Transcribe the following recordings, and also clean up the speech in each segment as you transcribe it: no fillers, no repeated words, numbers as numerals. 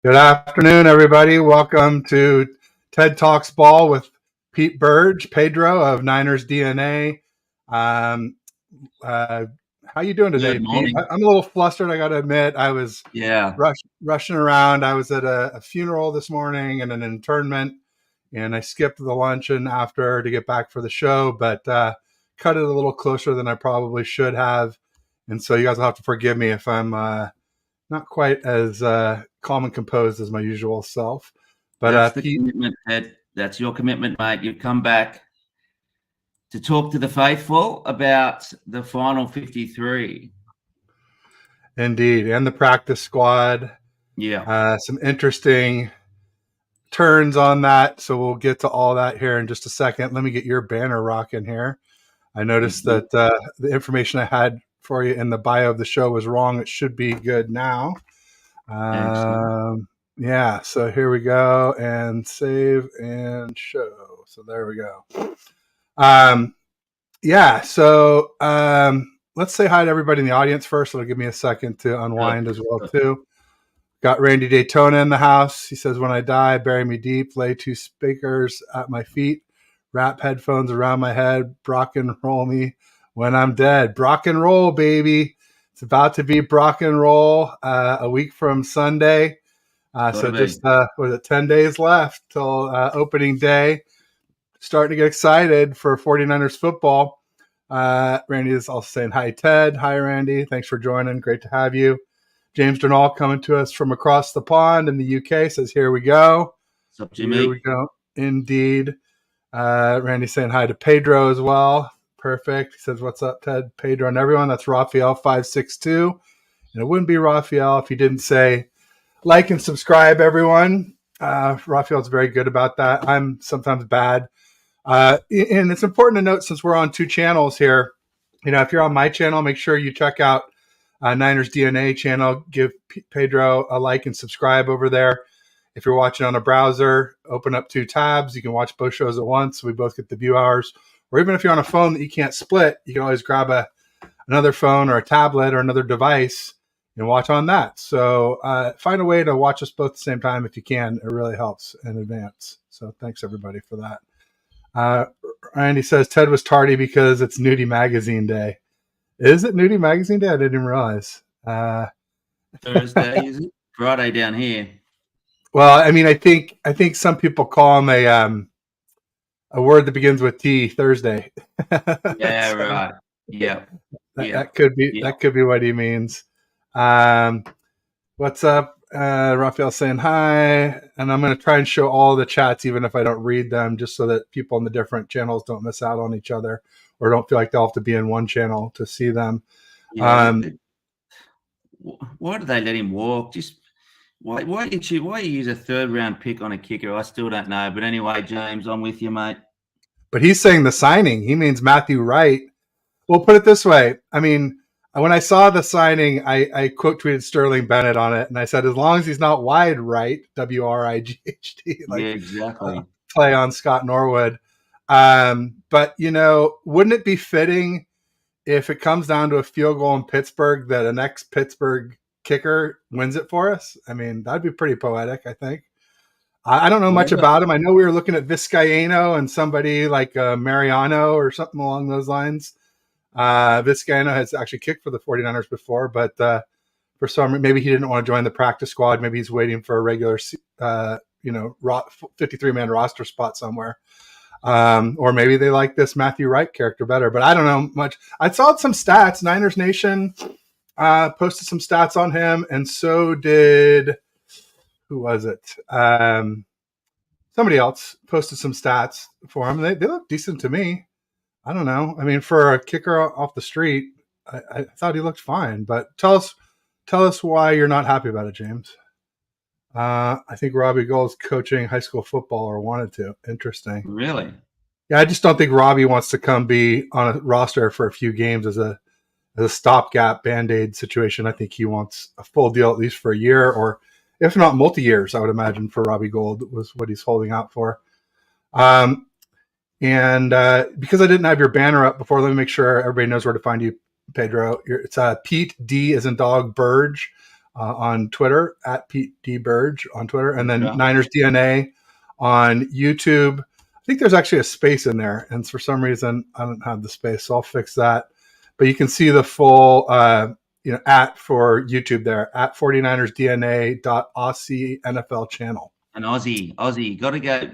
Good afternoon, everybody. Welcome to TED Talks Ball with Pete Burge, Pedro of Niners DNA. Um, how you doing today, Good Pete? morning. I'm a little flustered, I got to admit. I was Yeah, rushing around. I was at a funeral this morning and an internment, and I skipped the luncheon after to get back for the show, but cut it a little closer than I probably should have. And so you guys will have to forgive me if I'm not quite as calm and composed as my usual self. But that's the Pete, commitment, Ed. That's your commitment, mate. You've come back to talk to the faithful about the final 53. indeed, and the practice squad, Yeah. some interesting turns on that. So we'll get to all that here in just a second. Let me get your banner rocking here. I noticed that the information I had for you in the bio of the show was wrong. It should be good now. Excellent. Yeah, so here we go, and save and show. So there we go. Yeah, so let's say hi to everybody in the audience first. It'll give me a second to unwind as well too. Got Randy Daytona in the house. He says, "When I die, bury me deep. Lay two speakers at my feet. Wrap headphones around my head. Brock and roll me when I'm dead. Brock and roll, baby. It's about to be Brock and roll a week from Sunday. So just was it 10 days left till opening day. Starting to get excited for 49ers football. Randy is also saying hi, Ted. Hi, Randy. Thanks for joining. Great to have you. James Donal coming to us from across the pond in the UK says, "Here we go." What's up, Here Jimmy? we go. Indeed. Randy saying hi to Pedro as well. Perfect. He says, "What's up, Ted, Pedro, and everyone?" That's Raphael562. And it wouldn't be Raphael if he didn't say like and subscribe, everyone. Raphael's very good about that. I'm sometimes bad. And it's important to note, since we're on two channels here, if you're on my channel, make sure you check out Niners DNA channel. Give Pedro a like and subscribe over there. If you're watching on a browser, open up two tabs. You can watch both shows at once. We both get the view hours. Or even if you're on a phone that you can't split, you can always grab another phone or a tablet or another device and watch on that. So find a way to watch us both at the same time if you can. It really helps in advance. So thanks, everybody, for that. Randy says Ted was tardy because it's Nudie Magazine Day. Is it Nudie Magazine Day? I didn't even realize. Thursday, is it? Friday down here. Well, I mean, I think some people call him a word that begins with T, Thursday. Yeah, So right. Yeah. that could be what he means. What's up? Raphael saying hi, and I'm going to try and show all the chats, even if I don't read them, just so that people in the different channels don't miss out on each other or don't feel like they'll have to be in one channel to see them. Yeah. Why do they let him walk? Just why you use a third round pick on a kicker? I still don't know. But anyway, James, I'm with you, mate. But he's saying the signing. He means Matthew Wright. Well, put it this way. I mean, when I saw the signing, I quote tweeted Sterling Bennett on it, and I said, as long as he's not wide right, WRIGHT, Yeah, exactly. play on Scott Norwood. But wouldn't it be fitting if it comes down to a field goal in Pittsburgh that an ex-Pittsburgh kicker wins it for us? I mean, that'd be pretty poetic, I think. I don't know much about him. I know we were looking at Vizcaino and somebody like Mariano or something along those lines. Vizcaino has actually kicked for the 49ers before, but for some reason, maybe he didn't want to join the practice squad. Maybe he's waiting for a regular, 53-man roster spot somewhere. Or maybe they like this Matthew Wright character better, but I don't know much. I saw some stats. Niners Nation posted some stats on him, and so did, who was it? Somebody else posted some stats for him. They look decent to me. I don't know. I mean, for a kicker off the street, I thought he looked fine. But tell us why you're not happy about it, James. I think Robbie Gould's coaching high school football, or wanted to. Interesting. Really? Yeah, I just don't think Robbie wants to come be on a roster for a few games as a stopgap Band-Aid situation. I think he wants a full deal at least for a year, or if not multi-years, I would imagine, for Robbie Gould was what he's holding out for. And because I didn't have your banner up before, let me make sure everybody knows where to find you, Pedro. It's Pete D as in dog Burge on Twitter, at Pete D. Burge on Twitter, and then Yeah. Niners DNA on YouTube. I think there's actually a space in there, and for some reason I don't have the space, so I'll fix that. But you can see the full at for YouTube there, at 49ersDNA.Aussie NFL channel. An Aussie. Got to go.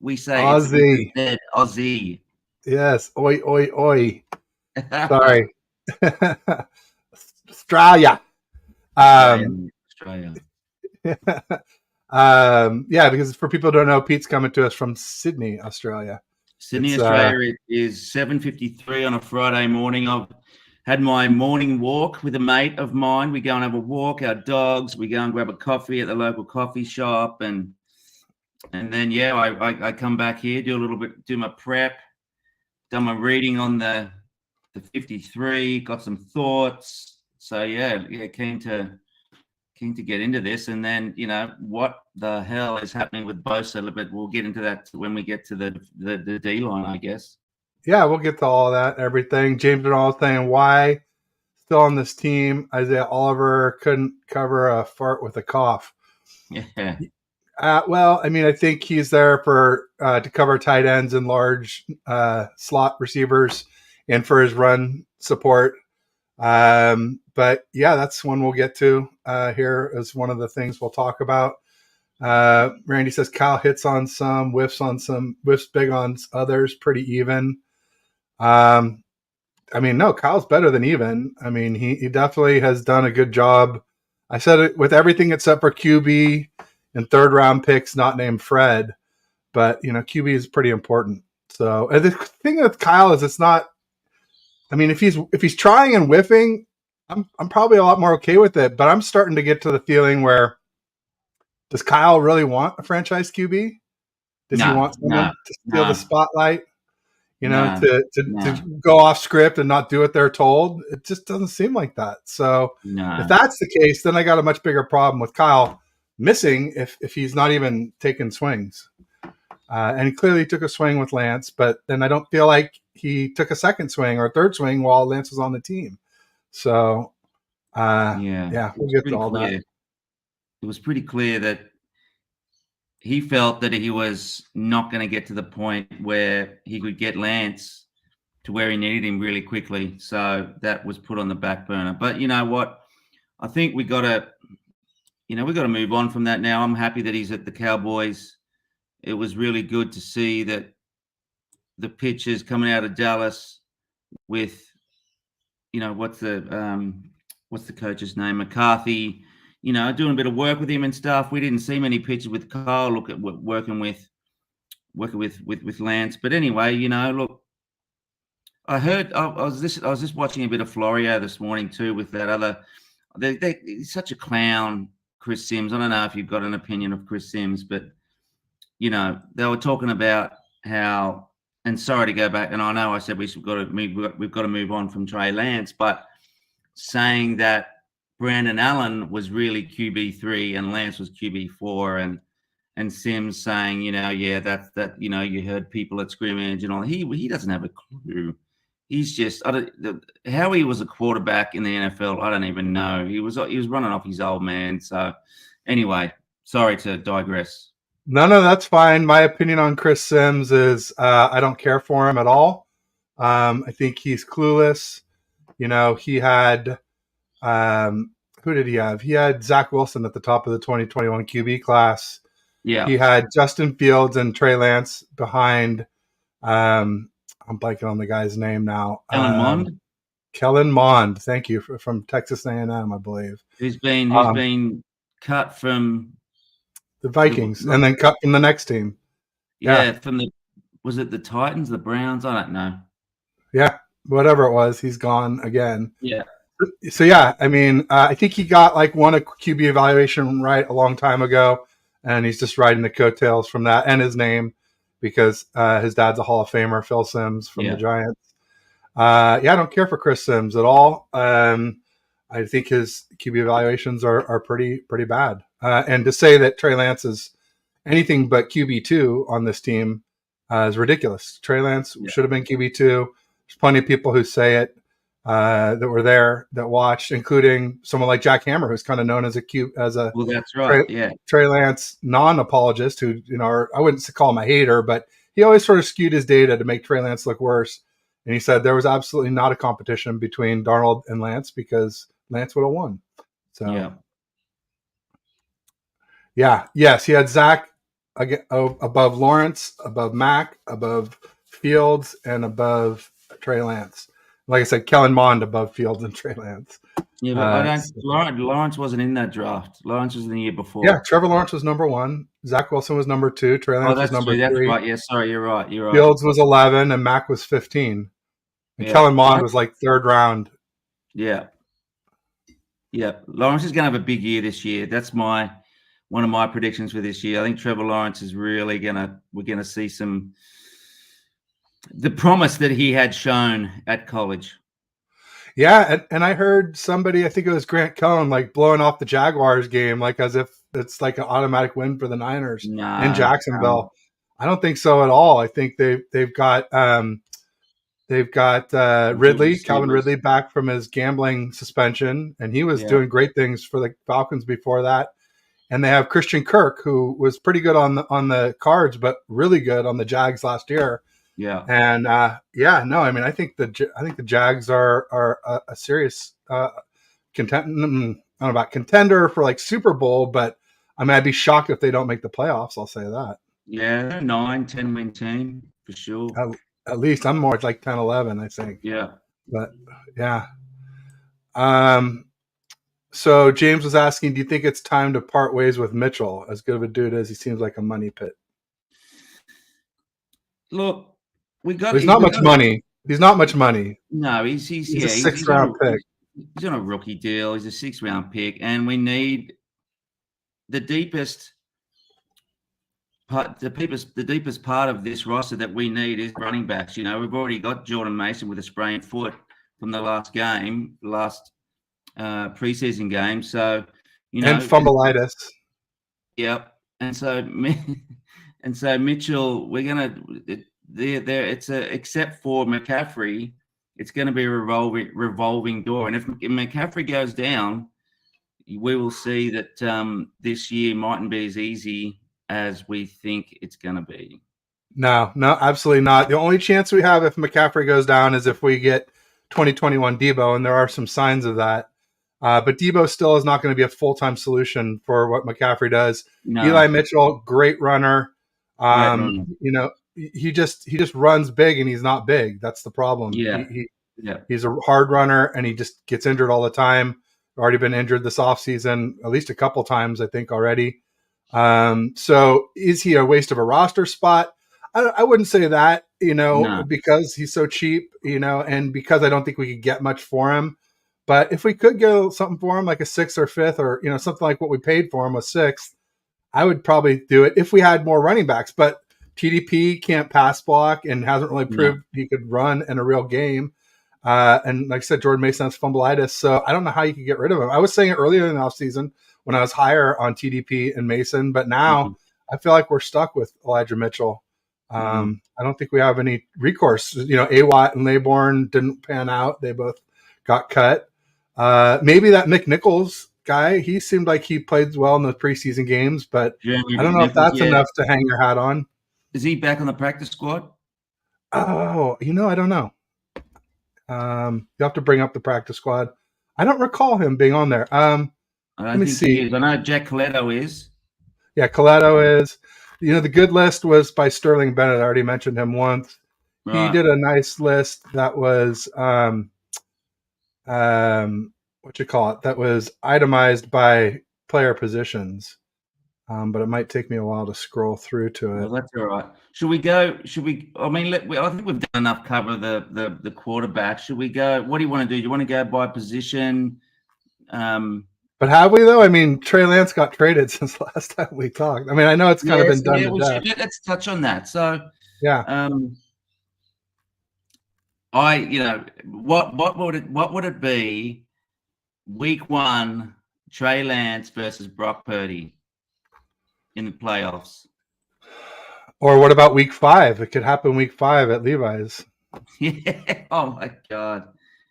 We say Aussie. It's Aussie. Yes. Oi, oi, oi. Sorry. Australia. Australia. Because for people who don't know, Pete's coming to us from Sydney, Australia. Sydney, Australia. It is 7:53 on a Friday morning. I've had my morning walk with a mate of mine. We go and have a walk, our dogs. We go and grab a coffee at the local coffee shop. And then, I come back here, do a little bit, do my prep, done my reading on the 53, got some thoughts. So, keen to get into this. And then, what the hell is happening with Bosa? But we'll get into that when we get to the D-line, I guess. Yeah, we'll get to all that, everything. James Bernal saying why still on this team. Isaiah Oliver couldn't cover a fart with a cough. Yeah. I think he's there for to cover tight ends and large slot receivers and for his run support. But that's one we'll get to here as one of the things we'll talk about. Randy says Kyle hits on some, whiffs big on others, pretty even. No, Kyle's better than even. He definitely has done a good job. I said it with everything except for QB and third round picks not named Fred, but QB is pretty important. So and the thing with Kyle is it's not. If he's trying and whiffing, I'm probably a lot more okay with it. But I'm starting to get to the feeling where does Kyle really want a franchise QB? Does he want someone to steal the spotlight? To go off script and not do what they're told? It just doesn't seem like that. So if that's the case, then I got a much bigger problem with Kyle missing if he's not even taking swings. And he clearly took a swing with Lance, but then I don't feel like he took a second swing or a third swing while Lance was on the team. So, we'll get to all that. It was pretty clear that he felt that he was not going to get to the point where he could get Lance to where he needed him really quickly. So that was put on the back burner. But you know what? I think we got to move on from that now. I'm happy that he's at the Cowboys. It was really good to see that the pitchers coming out of Dallas with, what's the coach's name? McCarthy, doing a bit of work with him and stuff. We didn't see many pitches with Kyle. Look at working with Lance. But anyway, look, I heard I was just watching a bit of Florio this morning too with that other. He's such a clown, Chris Sims. I don't know if you've got an opinion of Chris Sims, but they were talking about how. And sorry to go back, and I know I said we've got to move on from Trey Lance, but saying that Brandon Allen was really QB3 and Lance was QB4, and Sims saying, you heard people at scrimmage and all. He doesn't have a clue. He's just how he was a quarterback in the NFL. I don't even know. He was running off his old man. So anyway, sorry to digress. No, that's fine. My opinion on Chris Sims is I don't care for him at all. I think he's clueless. He had who did he have? He had Zach Wilson at the top of the 2021 QB class. Yeah. He had Justin Fields and Trey Lance behind. I'm blanking on the guy's name now. Kellen Mond. Thank you from Texas A&M, I believe. He's been cut from the Vikings and then cut from the next team. Yeah, was it the Titans, the Browns? I don't know. Yeah, whatever it was, he's gone again. Yeah. So I think he got won a QB evaluation right a long time ago, and he's just riding the coattails from that and his name because his dad's a Hall of Famer, Phil Simms from the Giants. I don't care for Chris Sims at all. I think his QB evaluations are pretty bad. And to say that Trey Lance is anything but QB2 on this team is ridiculous. Trey Lance should have been QB2. There's plenty of people who say it. that were there that watched, including someone like Jack Hammer, who's kind of known as a Well, that's right. Trey Lance non-apologist, who I wouldn't call him a hater, but he always sort of skewed his data to make Trey Lance look worse. And he said there was absolutely not a competition between Darnold and Lance because Lance would have won. So yes, he had Zach above Lawrence, above Mac, above Fields, and above Trey Lance. Like I said, Kellen Mond above Fields and Trey Lance. Yeah, but Lawrence wasn't in that draft. Lawrence was in the year before. Yeah, Trevor Lawrence was number 1. Zach Wilson was number 2. Trey Lance was number 3. That's right. Yeah, sorry, you're right. Fields was 11, and Mac was 15. And Kellen Mond was like 3rd round. Yeah. Lawrence is going to have a big year this year. That's one of my predictions for this year. I think Trevor Lawrence is really we're going to see the promise that he had shown at college. Yeah, and I heard somebody, I think it was Grant Cohn, like blowing off the Jaguars game, like as if it's like an automatic win for the Niners in Jacksonville. No. I don't think so at all. I think they've got Ridley, Calvin Ridley, back from his gambling suspension, and he was doing great things for the Falcons before that. And they have Christian Kirk, who was pretty good on the Cards, but really good on the Jags last year. Yeah. And I think the Jags are a serious contender. I don't know about contender for like Super Bowl, but I mean, I'd be shocked if they don't make the playoffs. I'll say that. Yeah, 9-10 win team for sure. At least I'm more like 10-11, I think. Yeah. But yeah. So James was asking, do you think it's time to part ways with Mitchell? As good of a dude as he seems like a money pit. Look, he's not much money. He's not much money. No, he's a 6th round pick. He's on a rookie deal. He's a 6th round pick, and we need the deepest part. The deepest part of this roster that we need is running backs. You know, we've already got Jordan Mason with a sprained foot from the last preseason game. So, you know, and fumbleitis. Yep. And so Mitchell, we're gonna. Except for McCaffrey, it's going to be a revolving door. And if McCaffrey goes down, we will see that this year mightn't be as easy as we think it's going to be. No, absolutely not. The only chance we have if McCaffrey goes down is if we get 2021 Debo, and there are some signs of that. But Debo still is not going to be a full-time solution for what McCaffrey does. No. Eli Mitchell, great runner. You know, he just runs big, and he's not big. That's the problem. Yeah. He's a hard runner, and he just gets injured all the time. Already been injured this offseason at least a couple times, I think, already. So is he a waste of a roster spot? I wouldn't say that, you know, because he's so cheap, you know, and because I don't think we could get much for him. But if we could get something for him, like a 6th or 5th, or, you know, something like what we paid for him was 6th, I would probably do it if we had more running backs. But TDP can't pass block and hasn't really proved he could run in a real game. And like I said, Jordan Mason has fumbleitis, so I don't know how you could get rid of him. I was saying it earlier in the offseason when I was higher on TDP and Mason, but now I feel like we're stuck with Elijah Mitchell. I don't think we have any recourse. You know, Awatt and Laybourne didn't pan out. They both got cut. Maybe that Mick Nichols guy, he seemed like he played well in the preseason games, but I don't know if that's enough to hang your hat on. Is he back on the practice squad? Oh, you know, I don't know. You have to bring up the practice squad. I don't recall him being on there. Let me see. I know Jack Coletto is. Yeah, Coletto is. You know, the good list was by Sterling Bennett. I already mentioned him once. Right. He did a nice list that was that was itemized by player positions. But it might take me a while to scroll through to it. Well, that's all right. Should we go? I mean, I think we've done enough cover of the quarterback. Should we go? What do you want to do? Do you want to go by position? But have we though? I mean, Trey Lance got traded since last time we talked. I mean, I know it's kind of been done to death. Let's touch on that. So, yeah. What would it be? Week 1, Trey Lance versus Brock Purdy in the playoffs. Or what about week 5? It could happen week 5 at Levi's. Yeah. Oh my God.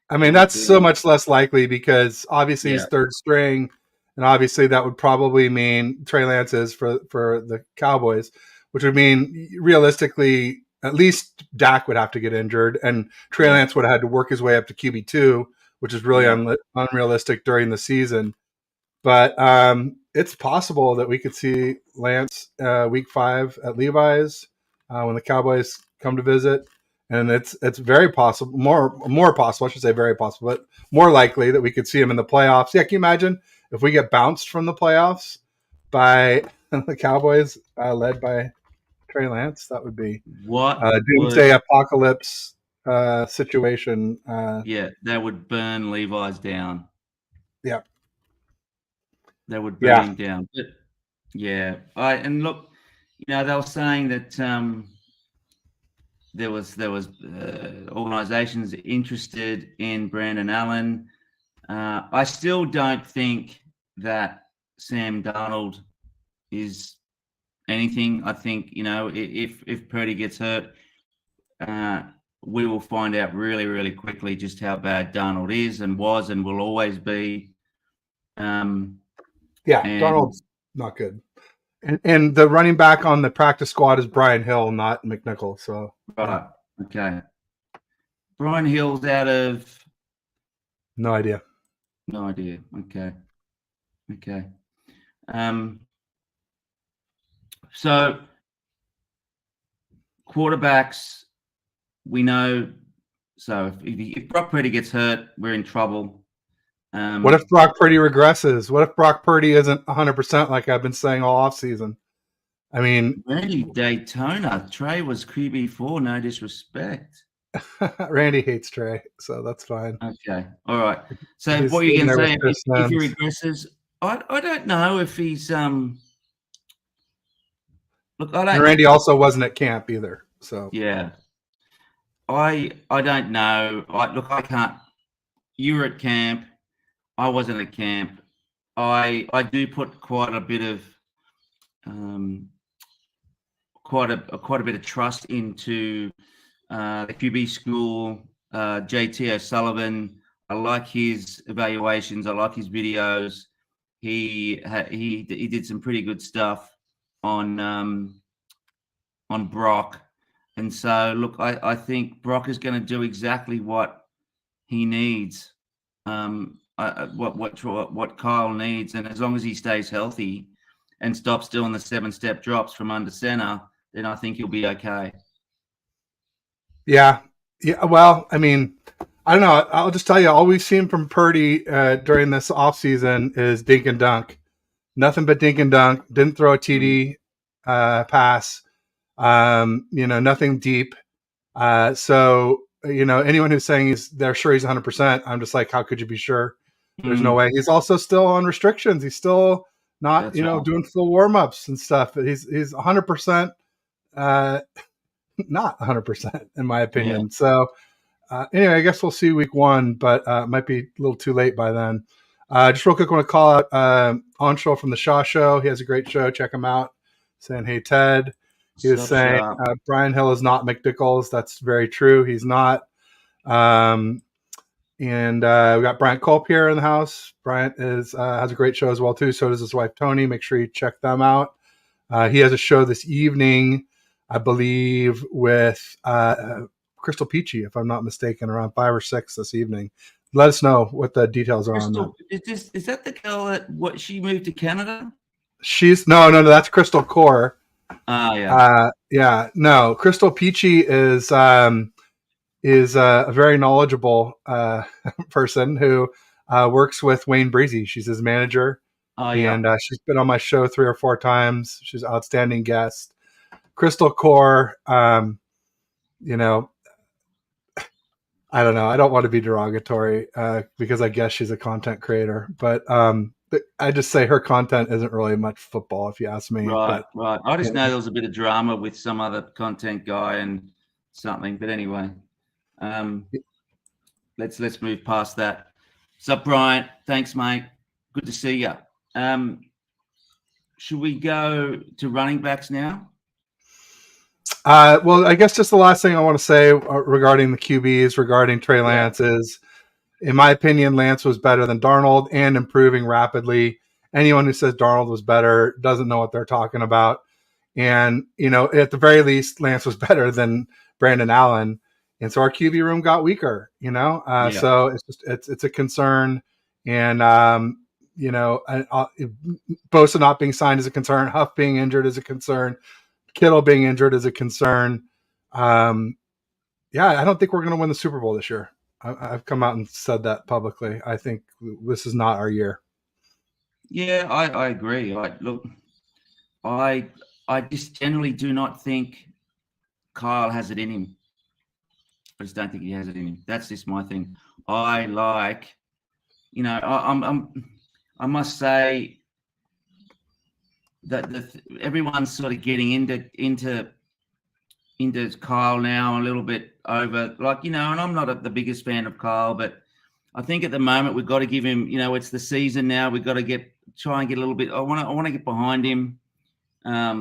I mean, that's so much less likely because obviously he's third string, and obviously that would probably mean Trey Lance is for the Cowboys, which would mean realistically at least Dak would have to get injured, and Trey Lance would have had to work his way up to QB2, which is really unrealistic during the season. But it's possible that we could see Lance week 5 at Levi's when the Cowboys come to visit. And it's very possible, more possible, I should say very possible, but more likely that we could see him in the playoffs. Yeah, can you imagine if we get bounced from the playoffs by the Cowboys led by Trey Lance? That would be doomsday apocalypse situation. That would burn Levi's down. Yeah. That would burn him down. But and look, they were saying that there was organizations interested in Brandon Allen. I still don't think that Sam Darnold is anything. I think, if Purdy gets hurt, we will find out really, really quickly just how bad Darnold is and was and will always be. Darnold's not good. And the running back on the practice squad is Brian Hill, not McNichol. So right, okay. Brian Hill's out of no idea. Okay. So quarterbacks, we know. So if Brock Purdy gets hurt, we're in trouble. What if Brock Purdy regresses? What if Brock Purdy isn't 100% like I've been saying all offseason? I mean, Randy Daytona, Trey was QB4, no disrespect. Randy hates Trey, so that's fine. Okay, all right. So what are you going to say if he regresses? I don't know if he's look. Randy also wasn't at camp either, so yeah. I don't know. I can't. You were at camp. I wasn't at camp. I do put quite a bit of trust into the QB school. JT O'Sullivan. I like his evaluations. I like his videos. He did some pretty good stuff on Brock, and so look, I think Brock is going to do exactly what he needs. What Kyle needs, and as long as he stays healthy and stops doing the 7-step drops from under center, then I think he'll be okay. Yeah. Well, I mean, I don't know. I'll just tell you, all we've seen from Purdy during this offseason is dink and dunk. Nothing but dink and dunk. Didn't throw a TD pass. Nothing deep. So anyone who's saying they're sure he's 100%, I'm just like, how could you be sure? There's no way. He's also still on restrictions. He's still not, doing full warm-ups and stuff. He's 100%, not 100% in my opinion. Yeah. So anyway, I guess we'll see week 1, but it might be a little too late by then. Just real quick, I want to call out Anshul from the Shaw Show. He has a great show. Check him out. Saying, hey, Ted. He was saying Brian Hill is not McNichols. That's very true. He's not. And we got Bryant Culp here in the house. Bryant has a great show as well, too. So does his wife, Tony. Make sure you check them out. He has a show this evening, I believe, with Crystal Peachy, if I'm not mistaken, around 5 or 6 this evening. Let us know what the details are on that. Is that the girl that she moved to Canada? No, that's Crystal Core. No, Crystal Peachy is a very knowledgeable person who works with Wayne Breezy. She's his manager. And she's been on my show 3 or 4 times. She's an outstanding guest. Crystal Core, I don't know. I don't want to be derogatory because I guess she's a content creator, but I just say her content isn't really much football, if you ask me. Right. I just know there was a bit of drama with some other content guy and something, but anyway, let's move past that. What's up, Bryant? Thanks, mate. Good to see you. Should we go to running backs now? Well, I guess just the last thing I want to say regarding the QBs, regarding Trey Lance is, In my opinion, Lance was better than Darnold and improving rapidly. Anyone who says Darnold was better doesn't know what they're talking about. And, at the very least, Lance was better than Brandon Allen. And so our QB room got weaker, so it's a concern. And, Bosa not being signed is a concern. Huff being injured is a concern. Kittle being injured is a concern. I don't think we're going to win the Super Bowl this year. I've come out and said that publicly. I think this is not our year. Yeah, I agree. I just generally do not think Kyle has it in him. I just don't think he has it in him. That's just my thing. I like, I must say that everyone's sort of getting into Kyle now a little bit over, and I'm not the biggest fan of Kyle, but I think at the moment we've got to give him, it's the season now. We've got to try and get a little bit. I want to get behind him. I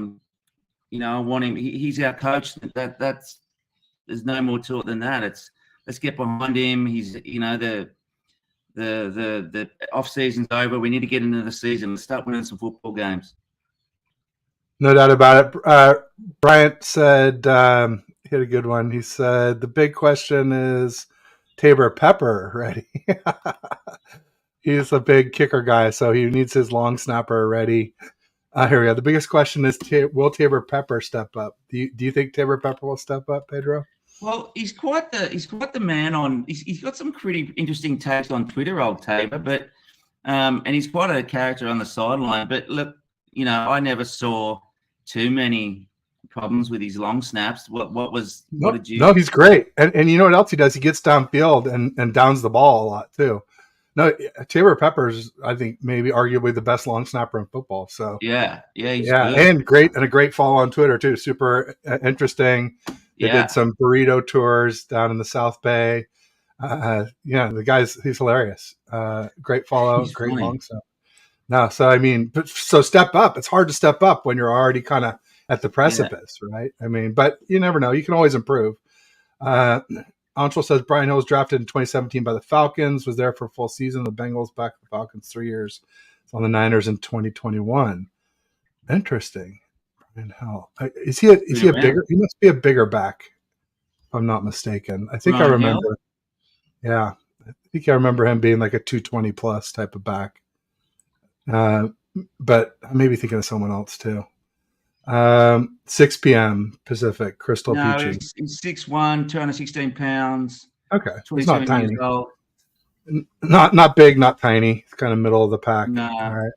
want him. He's our coach. That's there's no more to it than that. Let's get behind him. He's the off season's over. We need to get into the season. Let's start winning some football games. No doubt about it. Bryant said he had a good one. He said the big question is Tabor Pepper ready. He's a big kicker guy, so he needs his long snapper ready. Here we go. The biggest question is, will Tabor Pepper step up? Do you think Tabor Pepper will step up, Pedro? Well, he's quite the man on. He's got some pretty interesting takes on Twitter, old Tabor, but and he's quite a character on the sideline. But look, I never saw too many problems with his long snaps. What did you? No, he's great, and you know what else he does? He gets downfield and downs the ball a lot too. No, Tabor Pepper's, I think, maybe arguably the best long snapper in football. So he's good. and a great follow on Twitter too. Super interesting. They did some burrito tours down in the South Bay. The guy's he's hilarious. Great follow, he's great funny. Long snap. No, so I mean, so step up. It's hard to step up when you're already kind of at the precipice, right? I mean, but you never know. You can always improve. Anshul says Brian Hill was drafted in 2017 by the Falcons, was there for a full season. The Bengals back the Falcons 3 years. It's on the Niners in 2021. Interesting. Brian Hill. Is he a bigger? He must be a bigger back, if I'm not mistaken. I think Brian I remember. Hill? Yeah, I think I remember him being like a 220 plus type of back. But I may be thinking of someone else too. 6 p.m. Pacific, Crystal Peachy. He's 6'1", 216 pounds. Okay. He's not tiny. Not big, not tiny. It's kind of middle of the pack. No. All right.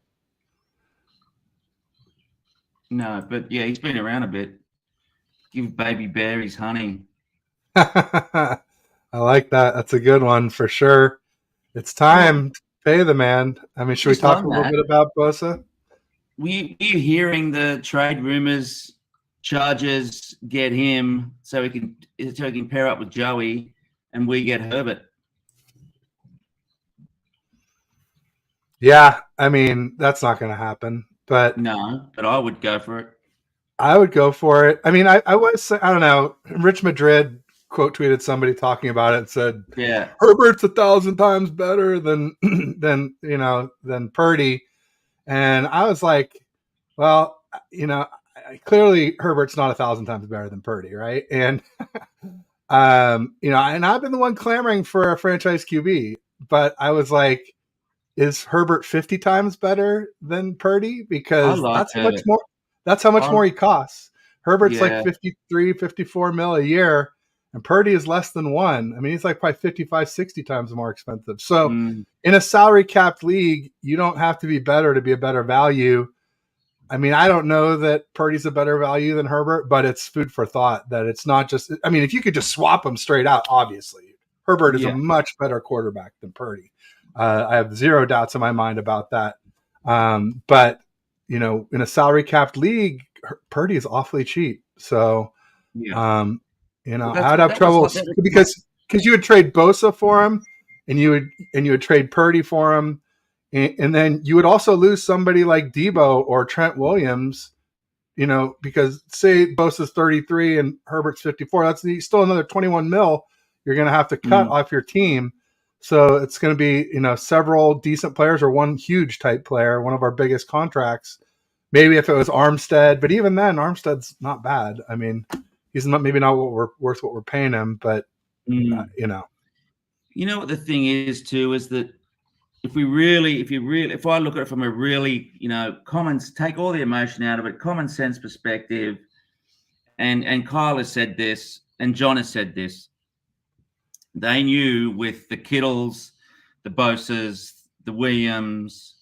No, but yeah, he's been around a bit. Give Baby Bear his honey. I like that. That's a good one for sure. It's time to pay the man. I mean, should we talk a little bit about Bosa? We're hearing the trade rumors. Chargers get him so he can pair up with Joey, and we get Herbert. Yeah, I mean that's not going to happen. But no, but I would go for it. I would go for it. I mean, I don't know. Rich Madrid quote tweeted somebody talking about it and said, "Yeah, Herbert's 1,000 times better than Purdy." And I was like, well, clearly Herbert's not 1,000 times better than Purdy, right? And, and I've been the one clamoring for a franchise QB, but I was like, is Herbert 50 times better than Purdy? Because that's how much more he costs. Herbert's like 53, 54 mil a year, and Purdy is less than one. I mean, he's like probably 55, 60 times more expensive. So in a salary capped league, you don't have to be better to be a better value. I mean, I don't know that Purdy's a better value than Herbert, but it's food for thought that it's not just, I mean, if you could just swap them straight out, obviously, Herbert is a much better quarterback than Purdy. I have zero doubts in my mind about that. But, in a salary capped league, Purdy is awfully cheap. So, I'd have trouble because you would trade Bosa for him and you would trade Purdy for him. And then you would also lose somebody like Debo or Trent Williams, because say Bosa's 33 and Herbert's 54, that's still another 21 mil you're going to have to cut off your team. So it's going to be, several decent players or one huge type player, one of our biggest contracts. Maybe if it was Armstead, but even then, Armstead's not bad. I mean, he's maybe not worth what we're paying him, but You know what the thing is too is that if I look at it from a really, take all the emotion out of it, common sense perspective, and Kyle has said this, and John has said this. They knew with the Kittles, the Bosas, the Williams,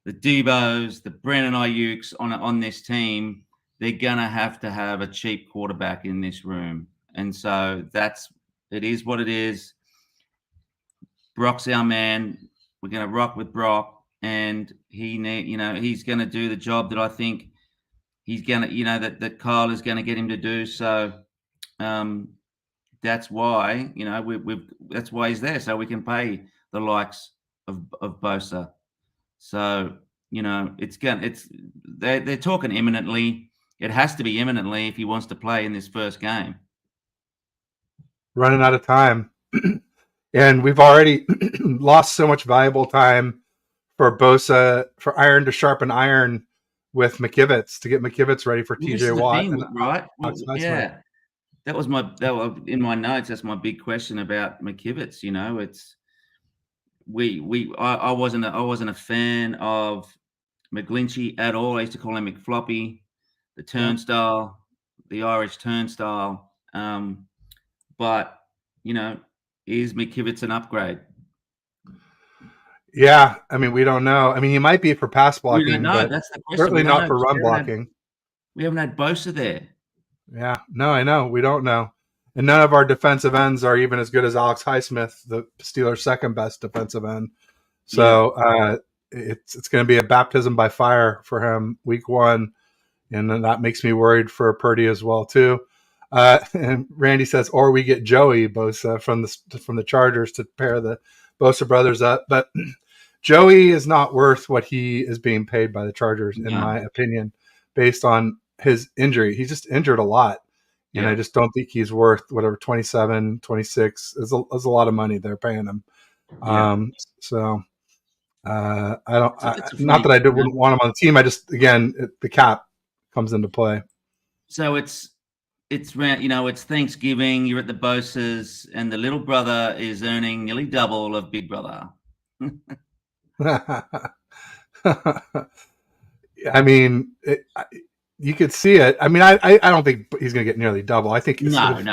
the Debos, the Brandon Ayuk's on this team, they're gonna have to have a cheap quarterback in this room, and so it is what it is. Brock's our man. We're gonna rock with Brock, and he's gonna do the job that I think he's gonna, that Kyle is gonna get him to do. So that's why, that's why he's there, so we can pay the likes of Bosa. So they're talking imminently. It has to be imminently if he wants to play in this first game. Running out of time, and we've already lost so much valuable time for Bosa, for iron to sharpen iron with McKivitz, to get McKivitz ready for TJ Watt. Right? Yeah. That was in my notes. That's my big question about McKivitz. It's I wasn't a fan of McGlinchey at all. I used to call him McFloppy, the turnstile, the Irish turnstile. But is McKivitz an upgrade? Yeah, I mean, we don't know. I mean, he might be for pass blocking. We don't know. That's the question. Certainly not for run blocking. We haven't had Bosa there. Yeah, no, I know. We don't know. And none of our defensive ends are even as good as Alex Highsmith, the Steelers' second best defensive end. So it's going to be a baptism by fire for him week 1. And then that makes me worried for Purdy as well, too. And Randy says, or we get Joey Bosa from the Chargers to pair the Bosa brothers up. But Joey is not worth what he is being paid by the Chargers, in my opinion, based on his injury. He's just injured a lot. And I just don't think he's worth whatever, 27, 26 is a lot of money they're paying him. So I don't, not that I wouldn't want him on the team. I just, again, the cap comes into play. So it's Thanksgiving, you're at the Bosas, and the little brother is earning nearly double of big brother. I mean, you could see it. I mean, I don't think he's going to get nearly double. I think he won't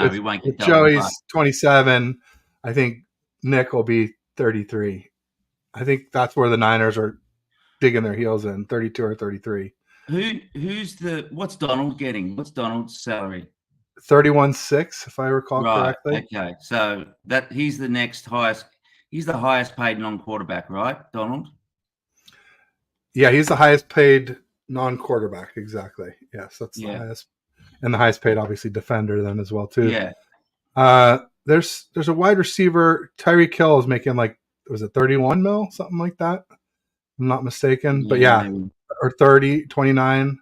get double. Joey's 27. I think Nick will be 33. I think that's where the Niners are digging their heels in, 32 or 33. What's Donald getting? What's Donald's salary? 31.6, if I recall correctly. Okay, so he's the next highest. He's the highest paid non-quarterback, right, Donald? Yeah, he's the highest paid non-quarterback, exactly. Yes, that's the highest, and the highest paid, obviously, defender then as well too. Yeah. There's a wide receiver. Tyreek Hill is making was it 31 mil, something like that? I'm not mistaken, but or 30, 29.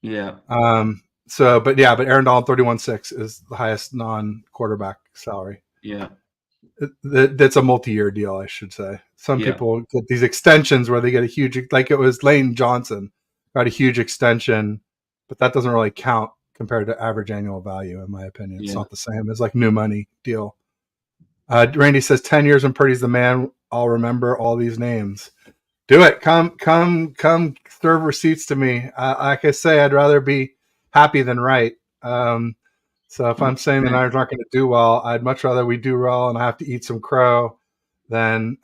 Yeah. But Aaron Donald 31.6 is the highest non-quarterback salary. Yeah. That's a multi-year deal, I should say. Some people get these extensions where they get a huge, like it was Lane Johnson got a huge extension, but that doesn't really count compared to average annual value, in my opinion. It's not the same. It's like new money deal. Randy says 10 years and Purdy's the man. I'll remember all these names. Do it. Come serve receipts to me. Like I say, I'd rather be happy than right. So if I'm saying the Niners aren't going to do well, I'd much rather we do well and I have to eat some crow than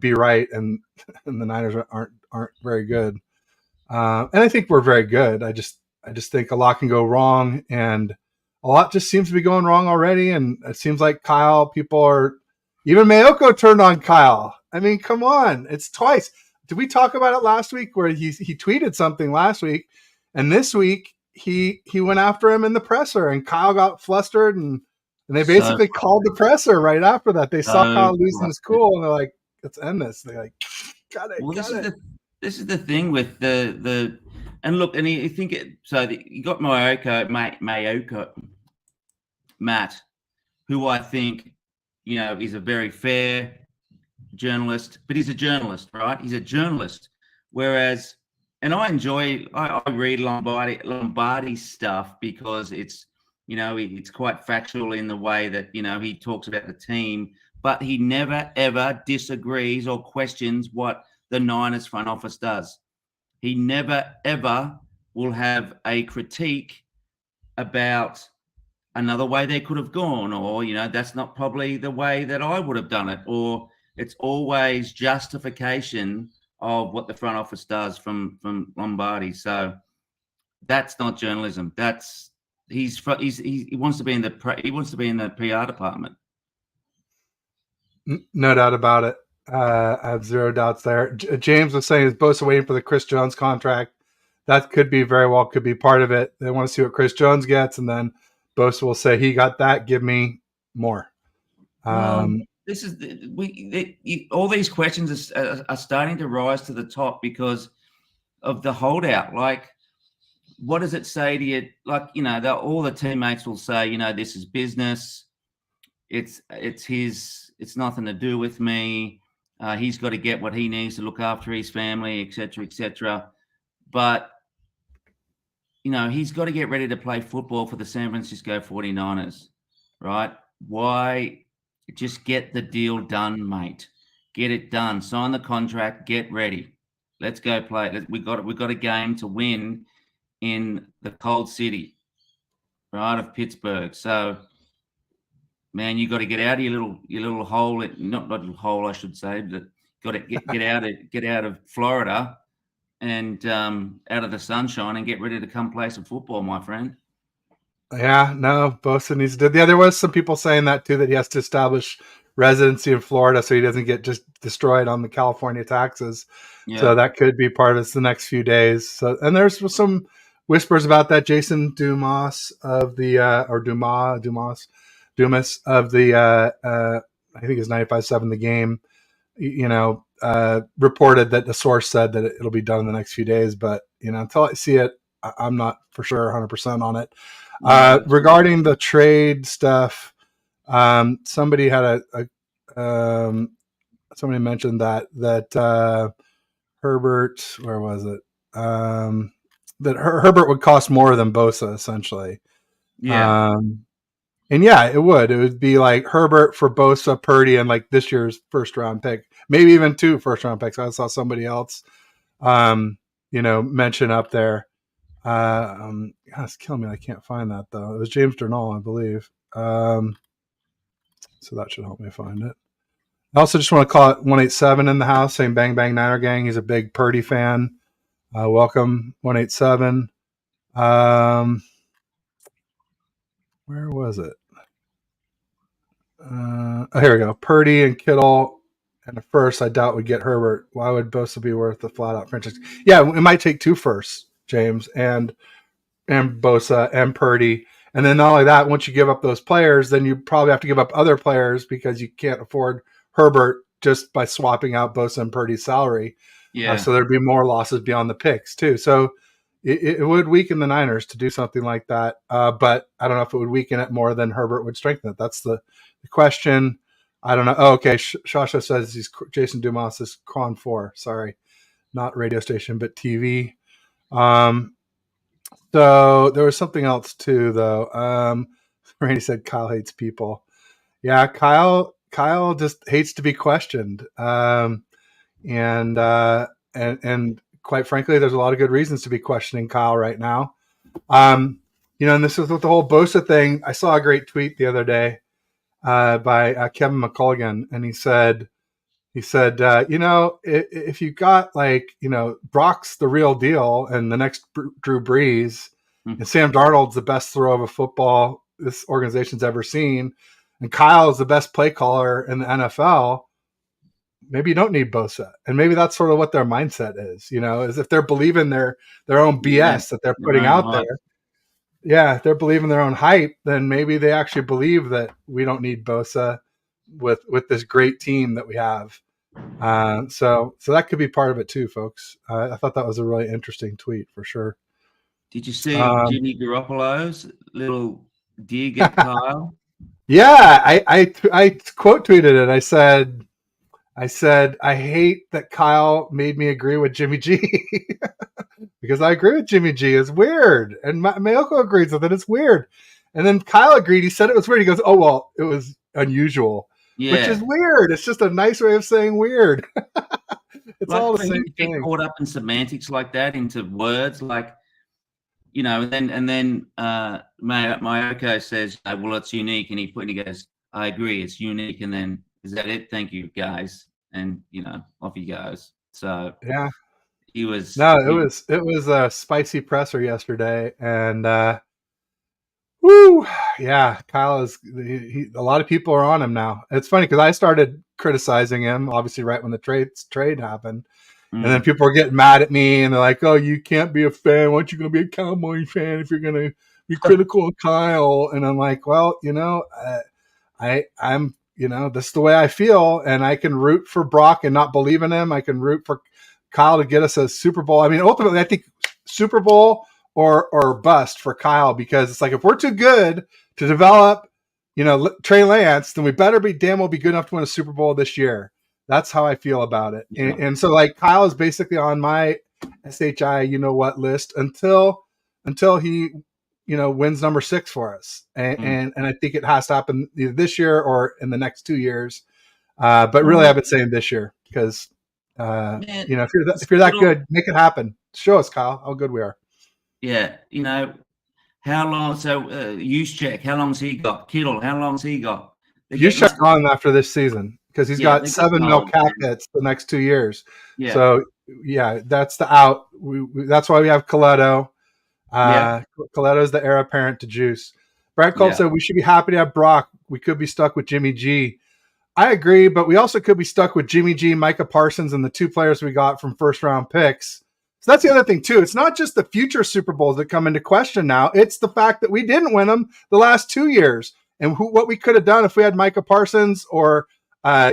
be right and the Niners aren't very good. And I think we're very good. I just think a lot can go wrong, and a lot just seems to be going wrong already. And it seems like even Mayoko turned on Kyle. I mean, come on, it's twice. Did we talk about it last week where he tweeted something last week, and this week he went after him in the presser, and Kyle got flustered, and they basically called the presser right after that. They saw Kyle losing his cool, and they're like, "Let's end this." They're like, "Got it." Well, this is the thing with the and look, and you think it. So you got Mayoko, Matt, who I think is a very fair journalist, but he's a journalist, right? He's a journalist. Whereas, and I read Lombardi stuff because it's, it's quite factual in the way that, he talks about the team, but he never, ever disagrees or questions what the Niners front office does. He never, ever will have a critique about another way they could have gone, or, that's not probably the way that I would have done it, or it's always justification of what the front office does from Lombardi. So that's not journalism. He wants to be in the PR department. No doubt about it. I have zero doubts there. James was saying is Bosa waiting for the Chris Jones contract. That could be part of it. They want to see what Chris Jones gets, and then Bosa will say he got that. Give me more. This is all these questions are starting to rise to the top because of the holdout. Like, what does it say to you? Like, all the teammates will say, this is business. It's nothing to do with me. He's got to get what he needs to look after his family, etc., etc. But, he's got to get ready to play football for the San Francisco 49ers, right? Why? Just get the deal done, mate. Get it done. Sign the contract. Get ready. Let's go play. We've got a game to win in the cold city, right, of Pittsburgh. So, man, you got to get out of your little hole. Not little hole, I should say, but got to get out of Florida and out of the sunshine and get ready to come play some football, my friend. Yeah, no, Bosa needs to do. Yeah, there was some people saying that too, that he has to establish residency in Florida so he doesn't get just destroyed on the California taxes. Yeah. So that could be part of it the next few days. So, and there's some whispers about that. Jason Dumas of the Dumas of the I think it's 95.7 The Game, reported that the source said that it'll be done in the next few days. But until I see it, I'm not for sure 100% on it. Regarding the trade stuff, somebody had somebody mentioned that Herbert, where was it? That Herbert would cost more than Bosa, essentially. Yeah. And yeah, it would be like Herbert for Bosa, Purdy, and like this year's first round pick, maybe even 2 first round picks. I saw somebody else, mention up there. It's killing me. I can't find that though. It was James Durnall, I believe. So that should help me find it. I also just want to call it 187 in the house, saying bang bang Niner gang. He's a big Purdy fan. Welcome 187. Where was it? Here we go. Purdy and Kittle, and at first I doubt would get Herbert. Why would Bosa be worth the flat out franchise? Yeah, it might take 2 firsts, James, and Bosa and Purdy. And then not only that, once you give up those players, then you probably have to give up other players because you can't afford Herbert just by swapping out Bosa and Purdy's salary. Yeah. So there'd be more losses beyond the picks too. So it would weaken the Niners to do something like that. But I don't know if it would weaken it more than Herbert would strengthen it. That's the question. I don't know. Oh, okay. Shasha says he's Jason Dumas is Cron 4. Sorry. Not radio station, but TV. So there was something else too, though. Randy said Kyle hates people. Yeah, Kyle just hates to be questioned. And quite frankly, there's a lot of good reasons to be questioning Kyle right now. And this is with the whole Bosa thing. I saw a great tweet the other day by Kevin McCulligan, and he said, if you got Brock's the real deal and the next Drew Brees, and Sam Darnold's the best throw of a football this organization's ever seen, and Kyle is the best play caller in the NFL, maybe you don't need Bosa. And maybe that's sort of what their mindset is, is if they're believing their own BS that they're putting out there. Yeah, if they're believing their own hype, then maybe they actually believe that we don't need Bosa with this great team that we have. So that could be part of it too, folks. I thought that was a really interesting tweet for sure. Did you see Jimmy Garoppolo's little dig at Kyle? Yeah, I quote tweeted it. I said, I said, I hate that Kyle made me agree with Jimmy G because I agree with Jimmy G. It's weird. And Mayoko agrees with it. It's weird. And then Kyle agreed. He said it was weird. He goes, oh, well, it was unusual, which is weird. It's just a nice way of saying weird. It's like all the for same him to get thing. caught up in semantics like that, into words like, you know, and then Mayoko says, well, it's unique. And he goes, I agree, it's unique. And then, is that it? Thank you, guys. And, you know, off he goes. So yeah, he was. No, it was a spicy presser yesterday, and woo, yeah, Kyle is. A lot of people are on him now. It's funny because I started criticizing him, obviously, right when the trade happened, and then people were getting mad at me, and they're like, "Oh, you can't be a fan. Why aren't you going to be a Cowboy fan if you're going to be critical of Kyle?" And I'm like, "Well, you know, I'm." You know, this is the way I feel, and I can root for Brock and not believe in him. I can root for Kyle to get us a Super Bowl. I mean, ultimately, I think Super Bowl or bust for Kyle, because it's like, if we're too good to develop, you know, Trey Lance, then we better be damn well be good enough to win a Super Bowl this year. That's how I feel about it. Yeah. And so, like, Kyle is basically on my SHI, you know what, list until he, you know, wins number 6 for us. And I think it has to happen either this year or in the next 2 years. But really, I've been saying this year because, you know, if you're that good, make it happen. Show us, Kyle, how good we are. Yeah. You know, how long? So Juszczyk, how long's he got? Kittle, how long's he got? Juszczyk on after this season because he's got $7 million cap hits the next 2 years. Yeah. So yeah, that's the out. That's why we have Coletto. Coletto's the heir apparent to Juice. Brad Cole said we should be happy to have Brock. We could be stuck with Jimmy G. I agree, but we also could be stuck with Jimmy G, Micah Parsons, and the 2 players we got from first-round picks. So that's the other thing, too. It's not just the future Super Bowls that come into question now. It's the fact that we didn't win them the last 2 years. And what we could have done if we had Micah Parsons or,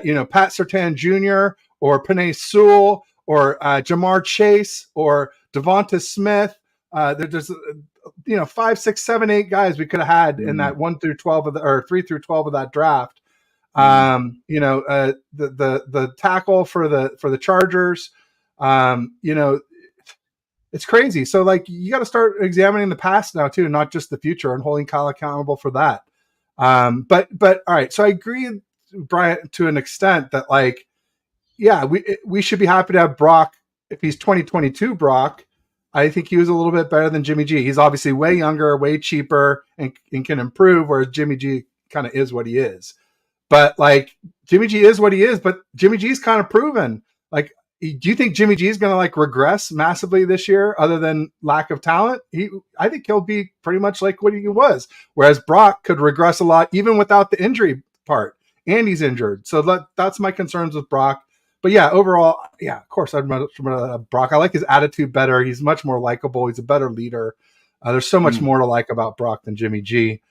you know, Pat Surtain Jr. or Penei Sewell or Jamar Chase or Devonta Smith. There's, you know, 5, 6, 7, 8 guys we could have had in that 1 through 12 or 3 through 12 of that draft. You know, the tackle for the Chargers, you know, it's crazy. So, like, you got to start examining the past now too, not just the future, and holding Kyle accountable for that. But all right. So I agree, Brian, to an extent that, like, yeah, we should be happy to have Brock if he's 2022 Brock. I think he was a little bit better than Jimmy G. He's obviously way younger, way cheaper, and can improve, whereas Jimmy G kind of is what he is. But, like, Jimmy G is what he is, but Jimmy G's kind of proven. Like, do you think Jimmy G is going to, like, regress massively this year other than lack of talent? I think he'll be pretty much like what he was, whereas Brock could regress a lot even without the injury part, and he's injured. So that's my concerns with Brock. But, yeah, overall, yeah, of course, I'd rather Brock. I like his attitude better. He's much more likable. He's a better leader. There's so much more to like about Brock than Jimmy G.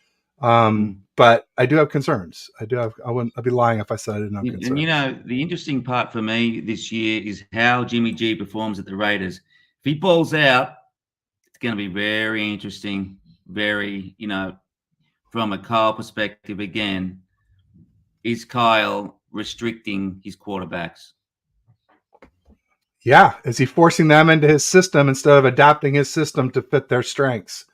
But I do have concerns. I'd be lying if I said I didn't have concerns. And, you know, the interesting part for me this year is how Jimmy G performs at the Raiders. If he balls out, it's going to be very interesting. Very, you know, from a Kyle perspective, again, is Kyle restricting his quarterbacks? Yeah. Is he forcing them into his system instead of adapting his system to fit their strengths?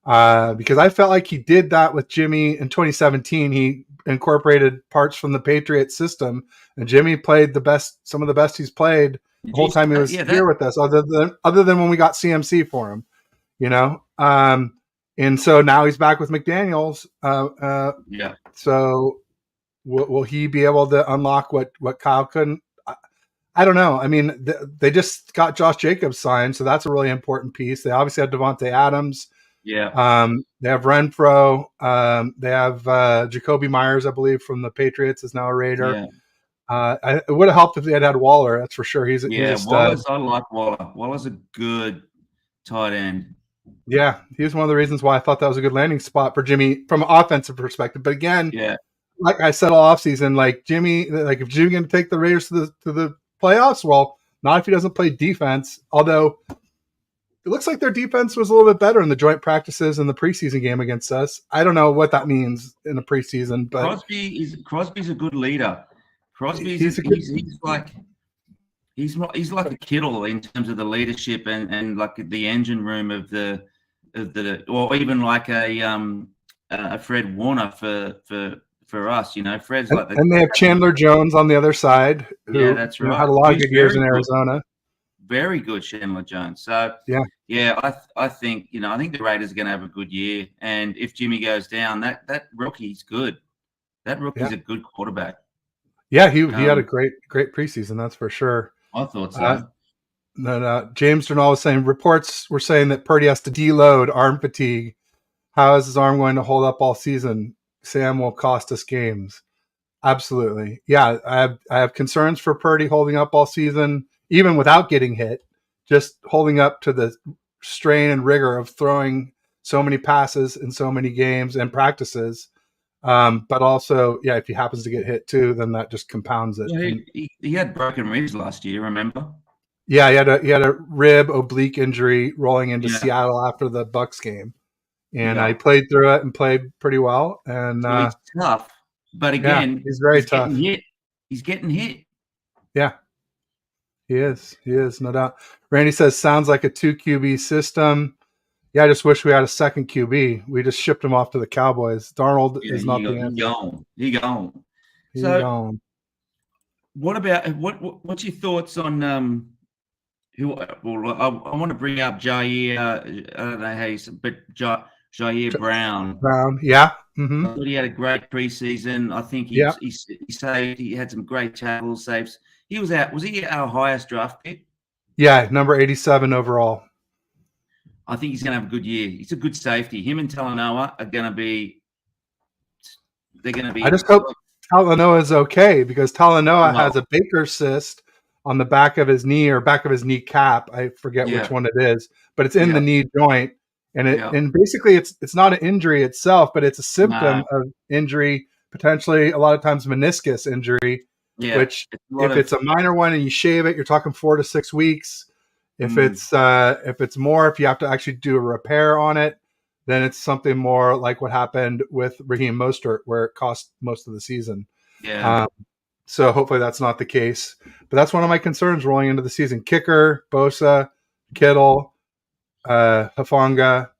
Because I felt like he did that with Jimmy in 2017. He incorporated parts from the Patriots system, and Jimmy played some of the best he's played the whole time he was here with us, other than when we got CMC for him, you know? And so now he's back with McDaniels. So will he be able to unlock what Kyle couldn't? I don't know. I mean, they just got Josh Jacobs signed, so that's a really important piece. They obviously have Devontae Adams. Yeah. They have Renfro. They have Jacoby Myers, I believe, from the Patriots, is now a Raider. Yeah. It would have helped if they had Waller. That's for sure. He's a stud. I like Waller. Waller's a good tight end. Yeah, he was one of the reasons why I thought that was a good landing spot for Jimmy from an offensive perspective. But again, like I said all offseason, like Jimmy, like if Jimmy's going to take the Raiders to the playoffs, well, not if he doesn't play defense. Although it looks like their defense was a little bit better in the joint practices and the preseason game against us. I don't know what that means in the preseason, but Crosby's a good leader Crosby, He's a good. he's like a Kittle in terms of the leadership and like the engine room of the or even like a Fred Warner for us. Fred's like the, And they have Chandler Jones on the other side, who that's right. had a lot of He's good years in very good. Arizona. Very good, Chandler Jones. So I think I think the Raiders are going to have a good year, and if Jimmy goes down, that rookie's good. That rookie's a good quarterback. Yeah, he had a great preseason, that's for sure. I thought so. No. James Durnall was saying reports were saying that Purdy has to deload arm fatigue. How is his arm going to hold up all season? Sam will cost us games. Absolutely. Yeah, I have concerns for Purdy holding up all season, even without getting hit, just holding up to the strain and rigor of throwing so many passes in so many games and practices. But also, if he happens to get hit too, then that just compounds it. Yeah, he had broken ribs last year, remember? Yeah, he had a rib oblique injury rolling into Seattle after the Bucks game. And I played through it and played pretty well. And so he's tough. But again, he's very tough. He's getting hit. Yeah, he is. He is, no doubt. Randy says, sounds like a 2 QB system. Yeah, I just wish we had a second QB. We just shipped him off to the Cowboys. Darnold is not the answer. He gone. He's gone. What about what's your thoughts on who? Well, I want to bring up Jair. I don't know how you say, but Jair Brown. Yeah. Mm-hmm. I thought he had a great preseason. I think he saved. He had some great tackle saves. He was out. Was he our highest draft pick? Yeah, number 87 overall. I think he's going to have a good year. He's a good safety. Him and Talanoa are going to be. They're going to be. I just hope Talanoa is okay, because Talanoa has a Baker cyst on the back of his knee or back of his kneecap. I forget which one it is, but it's in the knee joint. And and basically it's not an injury itself, but it's a symptom of injury, potentially a lot of times meniscus injury, which if it's a minor one and you shave it, you're talking 4 to 6 weeks. If it's more, if you have to actually do a repair on it, then it's something more like what happened with Raheem Mostert, where it cost most of the season. Yeah. So hopefully that's not the case. But that's one of my concerns rolling into the season. Kicker, Bosa, Kittle, Hufanga,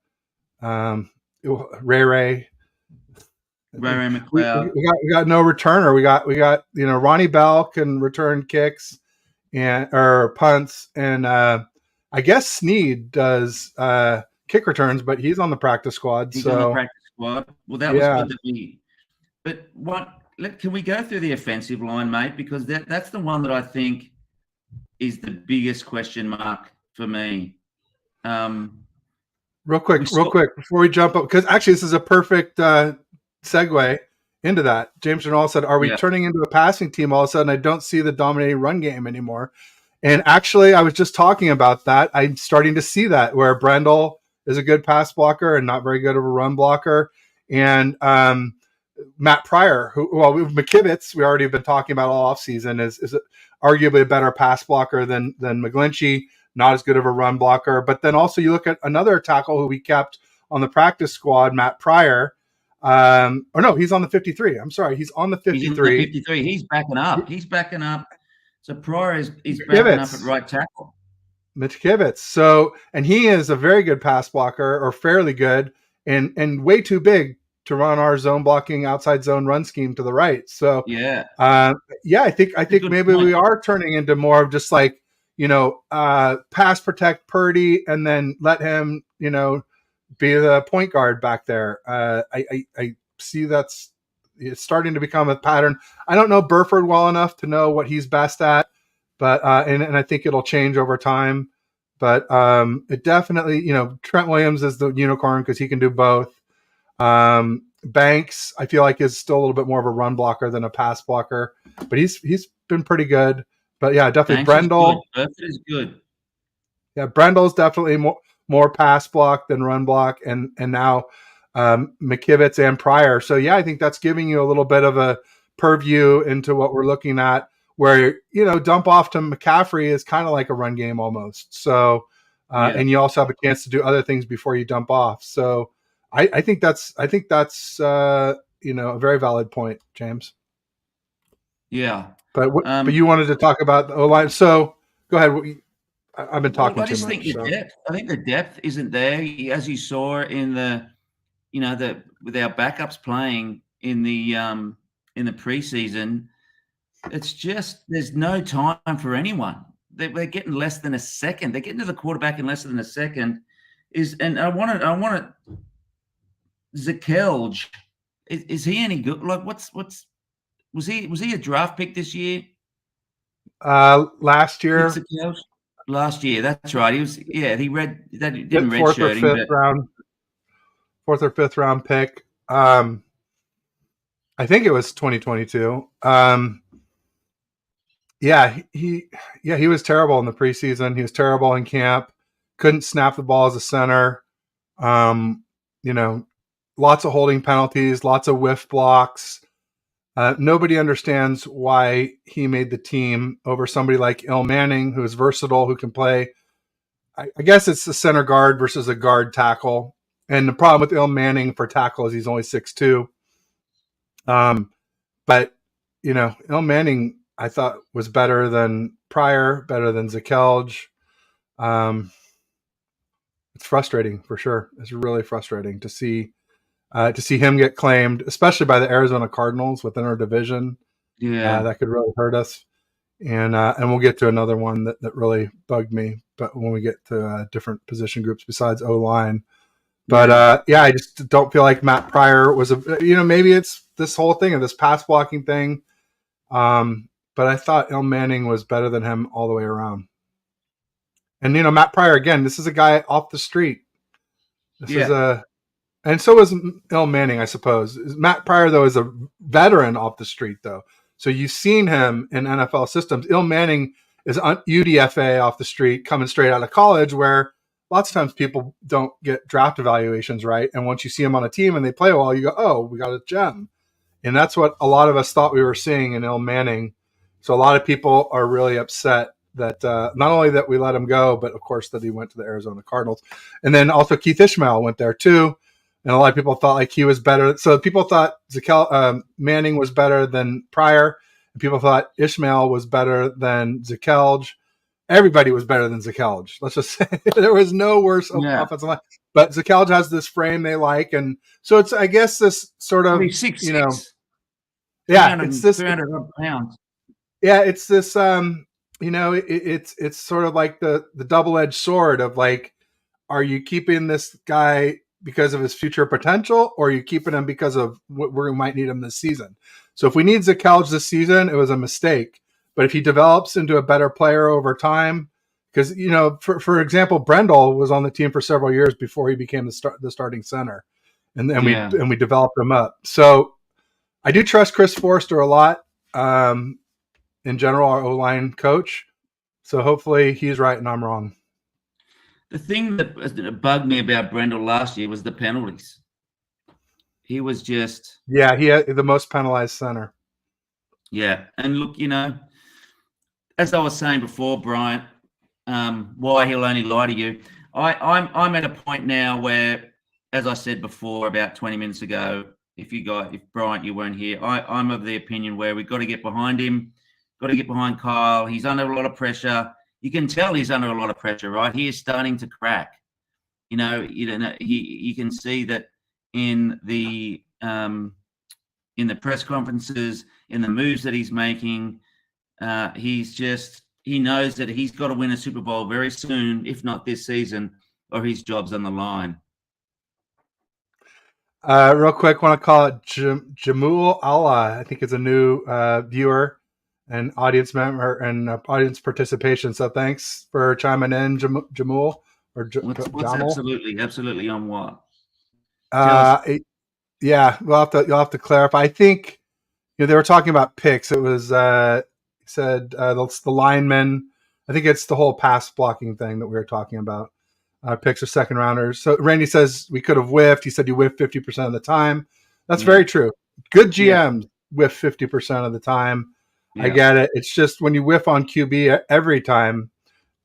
Ray McLeod. We got no returner. We got Ronnie Bell can return kicks or punts, and I guess Snead does kick returns, but he's on the practice squad. He's on the practice squad. Well, that was good to be. But can we go through the offensive line, mate? Because that's the one that I think is the biggest question mark for me. Real quick, before we jump up, because actually this is a perfect segue into that. James Durnall said, are we turning into a passing team all of a sudden? I don't see the dominating run game anymore. And actually, I was just talking about that. I'm starting to see that, where Brendel is a good pass blocker and not very good of a run blocker. And Matt Pryor, McKivitz, we already have been talking about all offseason, is arguably a better pass blocker than McGlinchey. Not as good of a run blocker. But then also you look at another tackle who we kept on the practice squad, Matt Pryor. He's on the 53. I'm sorry. He's on the 53. He's 53. He's backing up. So Pryor is backing up at right tackle. Mitch Kivitz. So, and he is a very good pass blocker, or fairly good, and way too big to run our zone blocking outside zone run scheme to the right. So I think maybe we are turning into more of just like, pass protect Purdy and then let him, be the point guard back there. I see it's starting to become a pattern. I don't know Burford well enough to know what he's best at, but and I think it'll change over time. But it definitely, Trent Williams is the unicorn because he can do both. Banks, I feel like, is still a little bit more of a run blocker than a pass blocker, but he's been pretty good. But yeah, definitely Brendel. Burford is good. Yeah, Brendel's definitely more pass block than run block, and now McKivitz and Pryor. So yeah, I think that's giving you a little bit of a purview into what we're looking at, where dump off to McCaffrey is kind of like a run game almost. So and you also have a chance to do other things before you dump off. So I think that's a very valid point, James. Yeah. But you wanted to talk about the O-line. So go ahead. I've been talking I too just much. think the depth. I think the depth isn't there, as you saw in the, with our backups playing in the preseason. It's just there's no time for anyone. They're getting less than a second. They're getting to the quarterback in less than a second. And I want to Zakelj. Is he any good? Like, was he a draft pick this year? Last year. Zakelj? Last year, that's right. He was. Yeah, he didn't fourth or redshirt him, fifth round, 4th or 5th round pick. I think it was 2022. He was terrible in the preseason. He was terrible in camp. Couldn't snap the ball as a center. Lots of holding penalties, lots of whiff blocks. Nobody understands why he made the team over somebody like Il Manning, who is versatile, who can play. I guess it's a center guard versus a guard tackle. And the problem with Il Manning for tackle is he's only 6'2". But, Il Manning, I thought, was better than Pryor, better than Zakelj. It's frustrating for sure. It's really frustrating to see him get claimed, especially by the Arizona Cardinals within our division. Yeah, that could really hurt us. And we'll get to another one that really bugged me, but when we get to different position groups besides O-line. But I just don't feel like Matt Pryor was maybe it's this whole thing of this pass blocking thing. But I thought Il Manning was better than him all the way around. And Matt Pryor, again, this is a guy off the street. And so is Il Manning, I suppose. Matt Pryor, though, is a veteran off the street, though. So you've seen him in NFL systems. Il Manning is UDFA off the street, coming straight out of college, where lots of times people don't get draft evaluations right. And once you see them on a team and they play well, you go, oh, we got a gem. And that's what a lot of us thought we were seeing in Il Manning. So a lot of people are really upset that not only that we let him go, but, of course, that he went to the Arizona Cardinals. And then also Keith Ishmael went there, too. And a lot of people thought like he was better. So people thought Manning was better than Pryor. And people thought Ishmael was better than Zakelj. Everybody was better than Zakelj. Let's just say there was no worse offensive line. But Zakelj has this frame they like. And so it's, I guess, this sort of, 6'6". It's this 300 pounds. Yeah, it's this, it's sort of like the double-edged sword of like, are you keeping this guy because of his future potential, or are you keeping him because of what we might need him this season? So if we need Zakelj this season, it was a mistake. But if he develops into a better player over time, because, for example, Brendel was on the team for several years before he became the starting center. And we developed him up. So I do trust Chris Forster a lot. In general, our O-line coach. So hopefully he's right and I'm wrong. The thing that bugged me about Brendel last year was the penalties. He was just... Yeah, he had the most penalized center. Yeah. And look, as I was saying before, Bryant, why he'll only lie to you. I'm at a point now where, as I said before about 20 minutes ago, if Bryant, you weren't here, I'm of the opinion where we've got to get behind him, got to get behind Kyle. He's under a lot of pressure. You can tell he's under a lot of pressure, right? He is starting to crack. You can see that in the press conferences, in the moves that he's making. He knows that he's got to win a Super Bowl very soon, if not this season, or his job's on the line. Real quick, want to call it Jamul Allah. I think it's a new viewer and audience member and audience participation. So thanks for chiming in, Jamul. What's absolutely on what? Yeah, you'll have to clarify. I think they were talking about picks. It was said the linemen. I think it's the whole pass blocking thing that we were talking about. Picks are second rounders. So Randy says we could have whiffed. He said you whiff 50% of the time. That's very true. Good GMs whiff 50% of the time. Yeah. I get it. It's just when you whiff on QB every time,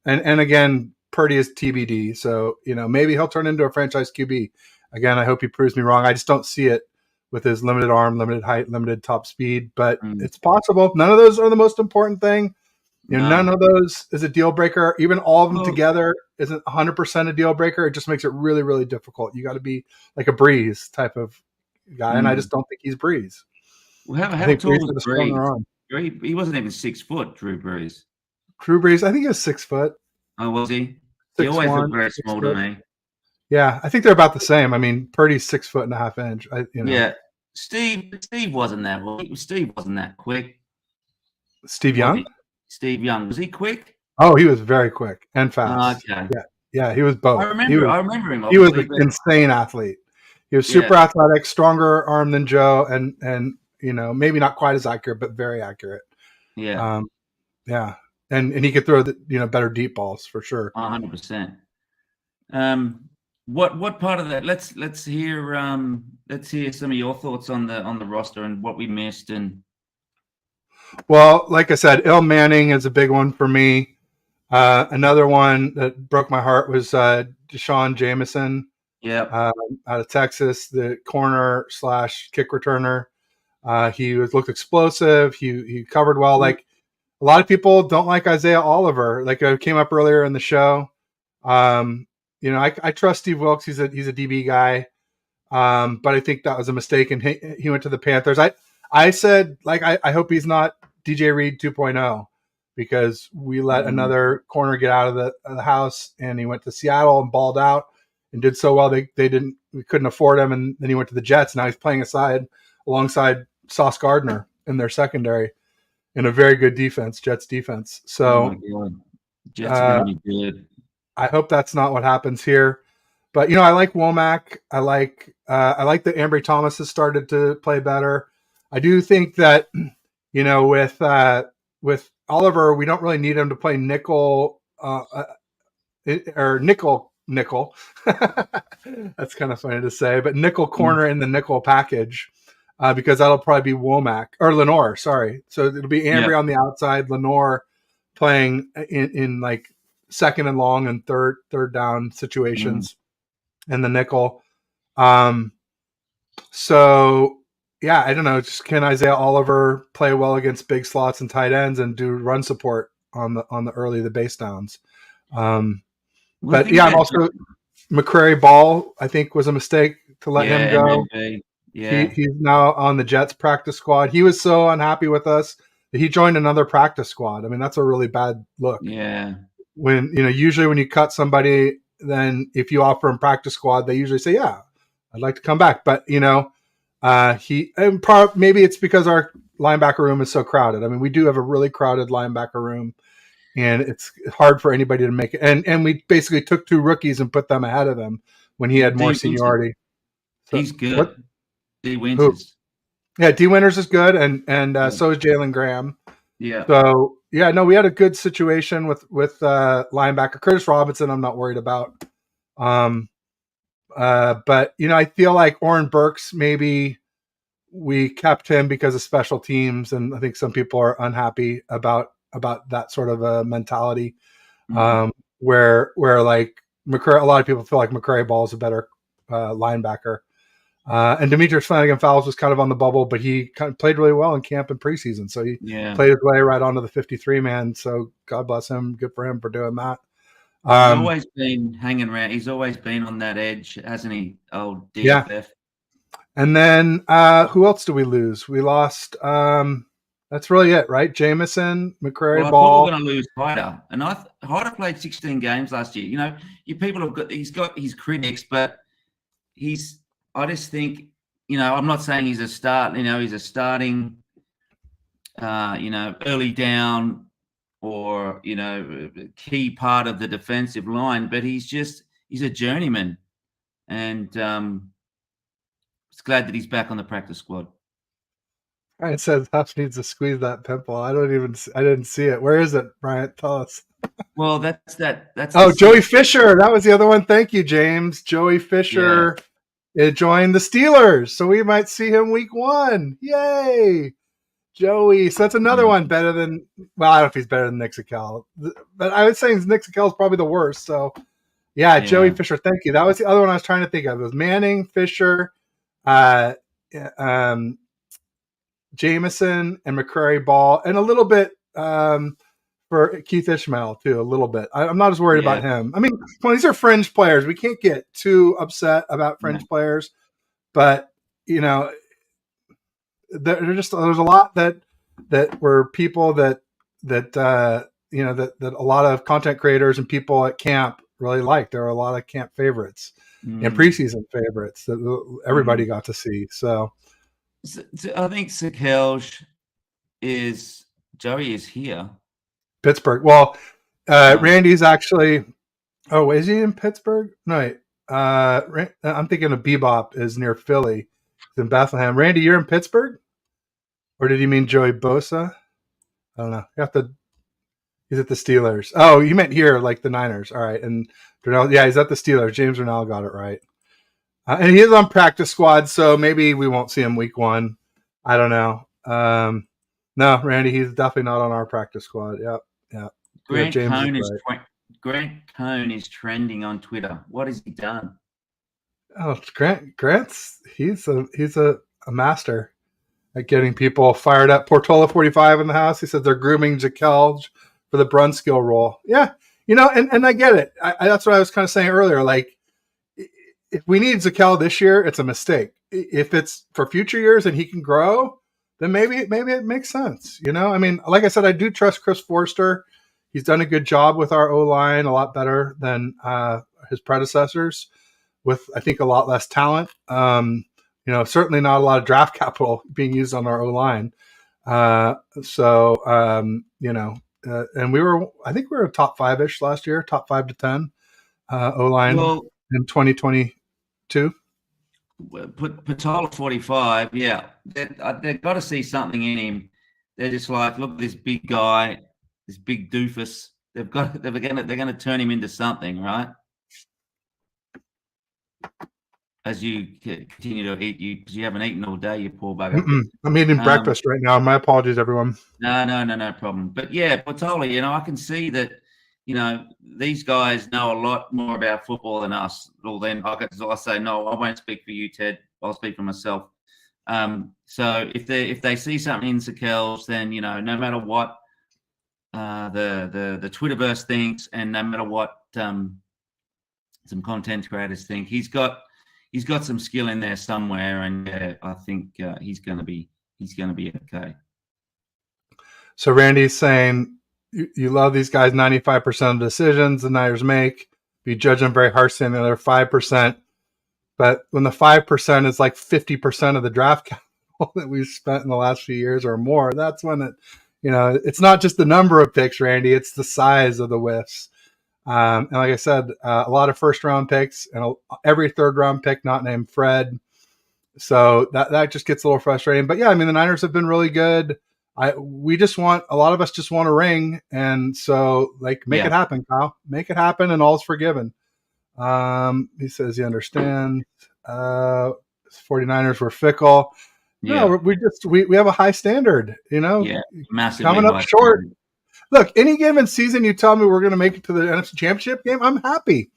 and again, Purdy is TBD. So maybe he'll turn into a franchise QB. Again, I hope he proves me wrong. I just don't see it with his limited arm, limited height, limited top speed. But it's possible. None of those are the most important thing. None of those is a deal breaker. Even all of them together isn't 100% a deal breaker. It just makes it really, really difficult. You got to be like a Breeze type of guy, and I just don't think he's Breeze. Well, how tall was Breeze? He wasn't even 6 foot, Drew Brees. Drew Brees, I think he was 6 foot. Oh, was he? He always looked very small to me. Yeah, I think they're about the same. I mean, Purdy's 6'1.5 inches. Yeah, Steve wasn't that. Steve wasn't that quick. Steve Young. Steve Young, was he quick? Oh, he was very quick and fast. Okay. Yeah, he was both. I remember him. He was an insane athlete. He was super athletic, stronger arm than Joe, and maybe not quite as accurate, but very accurate. Yeah. And he could throw better deep balls for sure. 100%. What part of that? Let's hear some of your thoughts on the roster and what we missed. And well, like I said, Il Manning is a big one for me. Another one that broke my heart was Deshaun Jameson. Yeah, out of Texas, the corner / kick returner. He looked explosive. He covered well. Like a lot of people don't like Isaiah Oliver. Like I came up earlier in the show. I trust Steve Wilks. He's a DB guy. But I think that was a mistake, and he went to the Panthers. I said, I hope he's not DJ Reed 2.0, because we let another corner get out of the house, and he went to Seattle and balled out and did so well we couldn't afford him, and then he went to the Jets. Now he's playing alongside Sauce Gardner in their secondary in a very good defense, Jets defense. So Jets are going to be good. I hope that's not what happens here. But I like Womack. I like that Ambry Thomas has started to play better. I do think that with Oliver, we don't really need him to play nickel or nickel. That's kind of funny to say, but nickel corner in the nickel package, because that'll probably be Womack or Lenore. Sorry, so it'll be Ambry on the outside, Lenore playing in like second and long and third down situations, and the nickel. So yeah, I don't know. Just can Isaiah Oliver play well against big slots and tight ends and do run support on the base downs? But yeah, I'm also McCrary Ball, I think, was a mistake to let him go. Yeah, he's now on the Jets practice squad. He was so unhappy with us that he joined another practice squad. I mean, that's a really bad look. Yeah. When usually when you cut somebody, then if you offer him practice squad, they usually say, "Yeah, I'd like to come back." But maybe it's because our linebacker room is so crowded. I mean, we do have a really crowded linebacker room, and it's hard for anybody to make it. And we basically took 2 rookies and put them ahead of him when he had more seniority. So, he's good. D Winters. Yeah, D Winters is good, and so is Jalen Graham. Yeah. So yeah, no, we had a good situation with linebacker Curtis Robinson. I'm not worried about. But I feel like Oren Burks, maybe we kept him because of special teams, and I think some people are unhappy about that sort of a mentality, where like McCrary, a lot of people feel like McCrary Ball is a better linebacker, and Demetrius Flanagan-Fowles was kind of on the bubble, but he kind of played really well in camp and preseason, so he played his way right onto the 53 man. So God bless him, good for him for doing that. He's always been hanging around. He's always been on that edge, hasn't he? Old DFF. Yeah. And then who else do we lose? We lost. That's really it, right? Jameson, McCrary, Ball. We're going to lose Hyder, and Hyder played 16 games last year. You people have got. He's got his critics, but I just think, I'm not saying he's a start. He's a starting. Early down, or key part of the defensive line, but he's a journeyman, and it's glad that he's back on the practice squad. Brian says Huff needs to squeeze that pimple. I didn't see it. Where is it, Bryant? Tell us. Well, that's Joey Fisher. That was the other one. Thank you, James. Joey Fisher joined the Steelers, so we might see him week 1. Yay, Joey. So that's another one better than. Well, I don't know if he's better than Nick Zakelj, but I was saying Nick Zakelj is probably the worst. So yeah, Joey Fisher. Thank you. That was the other one I was trying to think of. It was Manning, Fisher. Jameson and McCrary Ball, and a little bit for Keith Ishmael too. A little bit. I'm not as worried about him. I mean, these are fringe players. We can't get too upset about fringe players, but there's a lot that were people that a lot of content creators and people at camp really liked. There were a lot of camp favorites and preseason favorites that everybody got to see. So I think Sakelj Joey is here. Pittsburgh. Well, Randy's actually. Oh, is he in Pittsburgh? No, I'm thinking of Bebop is near Philly. He's in Bethlehem. Randy, you're in Pittsburgh, or did you mean Joey Bosa? I don't know. You have to. He's at the Steelers. Oh, you meant here, like the Niners. All right, and yeah, he's at the Steelers. James Renell got it right, and he is on practice squad, so maybe we won't see him week 1. I don't know. No, Randy, he's definitely not on our practice squad. Yep. Grant Cohn is trending on Twitter. What has he done? Oh, Grant's he's a master at getting people fired up. Portola 45 in the house. He said they're grooming Sakelj for the Brunskill role. Yeah, and I get it. That's what I was kind of saying earlier. Like, if we need Sakelj this year, it's a mistake. If it's for future years and he can grow, then maybe it makes sense. I mean, like I said, I do trust Chris Forster. He's done a good job with our O-line, a lot better than his predecessors, with, I think, a lot less talent. Certainly not a lot of draft capital being used on our O-line. And I think we were top 5-ish last year, top 5 to 10 O-line in 2022. Patola 45, yeah. They've got to see something in him. They're just like, look, this big guy, this big doofus. They're going to turn him into something, right? As you continue to eat, because you haven't eaten all day, you poor bugger. I'm eating breakfast right now. My apologies, everyone. No problem. But yeah, Patola, I can see that. These guys know a lot more about football than us. Well, then I say no. I won't speak for you, Ted. I'll speak for myself. So if they see something in Sakelj, then no matter what the Twitterverse thinks, and no matter what some content creators think, he's got some skill in there somewhere, and I think he's going to be okay. So Randy's saying, you love these guys. 95% of decisions the Niners make, you judge them very harshly on the other 5%. But when the 5% is like 50% of the draft capital that we've spent in the last few years or more, that's when it, it's not just the number of picks, Randy, it's the size of the whiffs. And like I said, a lot of first round picks and every third round pick not named Fred. So that just gets a little frustrating. But yeah, I mean, the Niners have been really good. A lot of us just want a ring. And so make it happen, Kyle. Make it happen, and all's forgiven. He says he understands. 49ers were fickle. Yeah. No, we have a high standard, massively coming up short. Standard. Look, any given season you tell me we're going to make it to the NFC Championship game, I'm happy.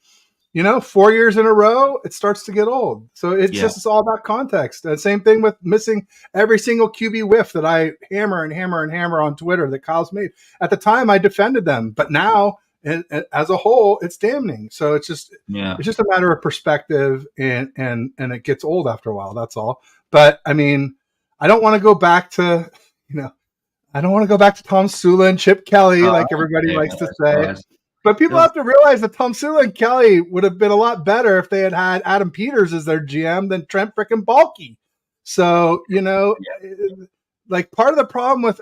4 years in a row, it starts to get old. So it's all about context. The same thing with missing every single QB whiff that I hammer on Twitter that Kyle's made. At the time, I defended them, but now, as a whole, it's damning. So it's just a matter of perspective, and it gets old after a while. That's all. But I mean, I don't want to go back to Tom Sula and Chip Kelly like everybody likes to say. But people have to realize that Tom Sula and Kelly would have been a lot better if they had Adam Peters as their GM than Trent frickin' Baalke. So, like part of the problem with,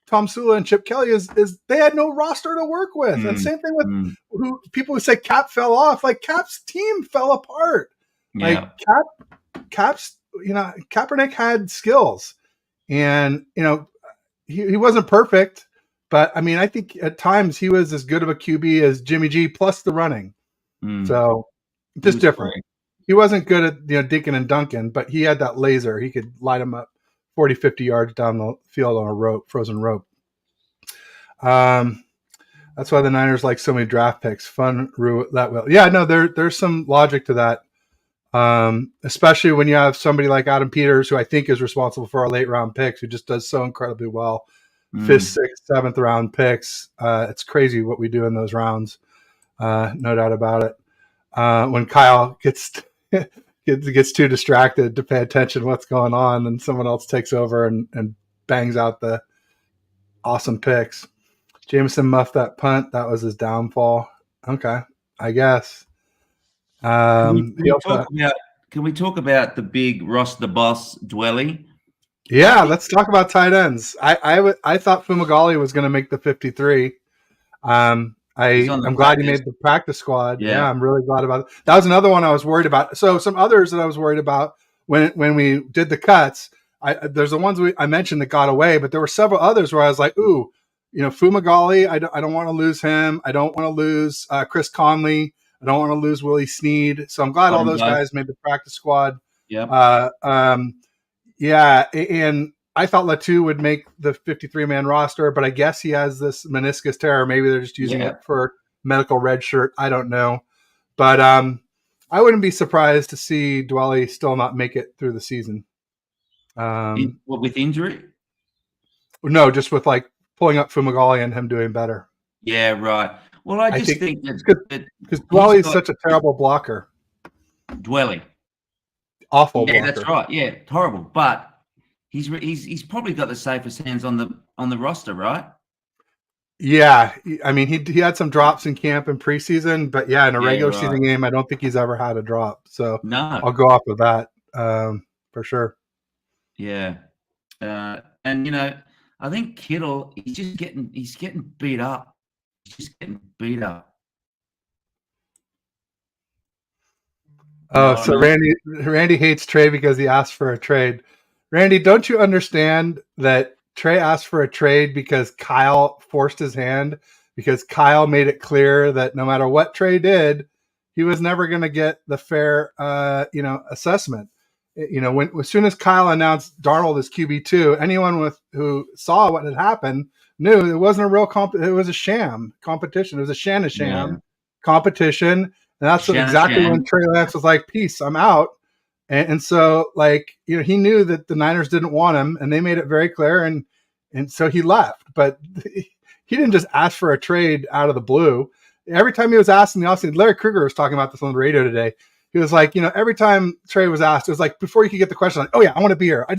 Tom Sula and Chip Kelly is they had no roster to work with. And same thing with people who say Cap fell off. Like Cap's team fell apart. Yeah. Like Cap's, Kaepernick had skills, and, he wasn't perfect. But, I mean, I think at times he was as good of a QB as Jimmy G plus the running. So, just different. Great. He wasn't good at, dinking and dunking, but he had that laser. He could light him up 40, 50 yards down the field on a frozen rope. That's why the Niners like so many draft picks. Fun that will. Yeah, no, there's some logic to that. Especially when you have somebody like Adam Peters, who I think is responsible for our late round picks, who just does so incredibly well. 5th, 6th, 7th round picks. It's crazy what we do in those rounds. No doubt about it. When Kyle gets too distracted to pay attention to what's going on, and someone else takes over and bangs out the awesome picks. Jameson muffed that punt. That was his downfall. Okay, I guess. Can we talk about the big Ross the Boss Dwelly? Yeah, let's talk about tight ends. I thought Fumagalli was going to make the 53. I'm glad he made the practice squad. Yeah, I'm really glad about it. That was another one I was worried about. So some others that I was worried about when we did the cuts. There's the ones I mentioned that got away, but there were several others where I was like, ooh, Fumagalli, I don't want to lose him. I don't want to lose Chris Conley. I don't want to lose Willie Snead. So I'm glad all those guys made the practice squad. Yeah. Yeah, and I thought Latu would make the 53-man roster, but I guess he has this meniscus tear. Maybe they're just using it for medical red shirt. I don't know. But I wouldn't be surprised to see Dwelly still not make it through the season. With injury? No, just with like pulling up Fumagalli and him doing better. Yeah, right. Well, I just think because Dwelly is such a terrible blocker. Dwelly. Awful blocker. That's right. Yeah, horrible. But he's probably got the safest hands on the roster, right? Yeah, I mean he had some drops in camp and preseason, but in a regular season game, I don't think he's ever had a drop. So no, I'll go off of that for sure. Yeah, and I think Kittle he's getting beat up. He's just getting beat up. Oh, so Randy hates Trey because he asked for a trade. Randy, don't you understand that Trey asked for a trade because Kyle forced his hand, because Kyle made it clear that no matter what Trey did, he was never going to get the fair, assessment. As soon as Kyle announced Darnold as QB2, anyone who saw what had happened knew it wasn't a real it was a sham competition. It was a sham competition. And that's exactly when Trey Lance was like, peace, I'm out. And so, he knew that the Niners didn't want him, and they made it very clear, and so he left. But he didn't just ask for a trade out of the blue. Every time he was asked in the offseason, Larry Krueger was talking about this on the radio today. He was like, every time Trey was asked, it was like, before you could get the question, like, oh yeah, I want to be here. I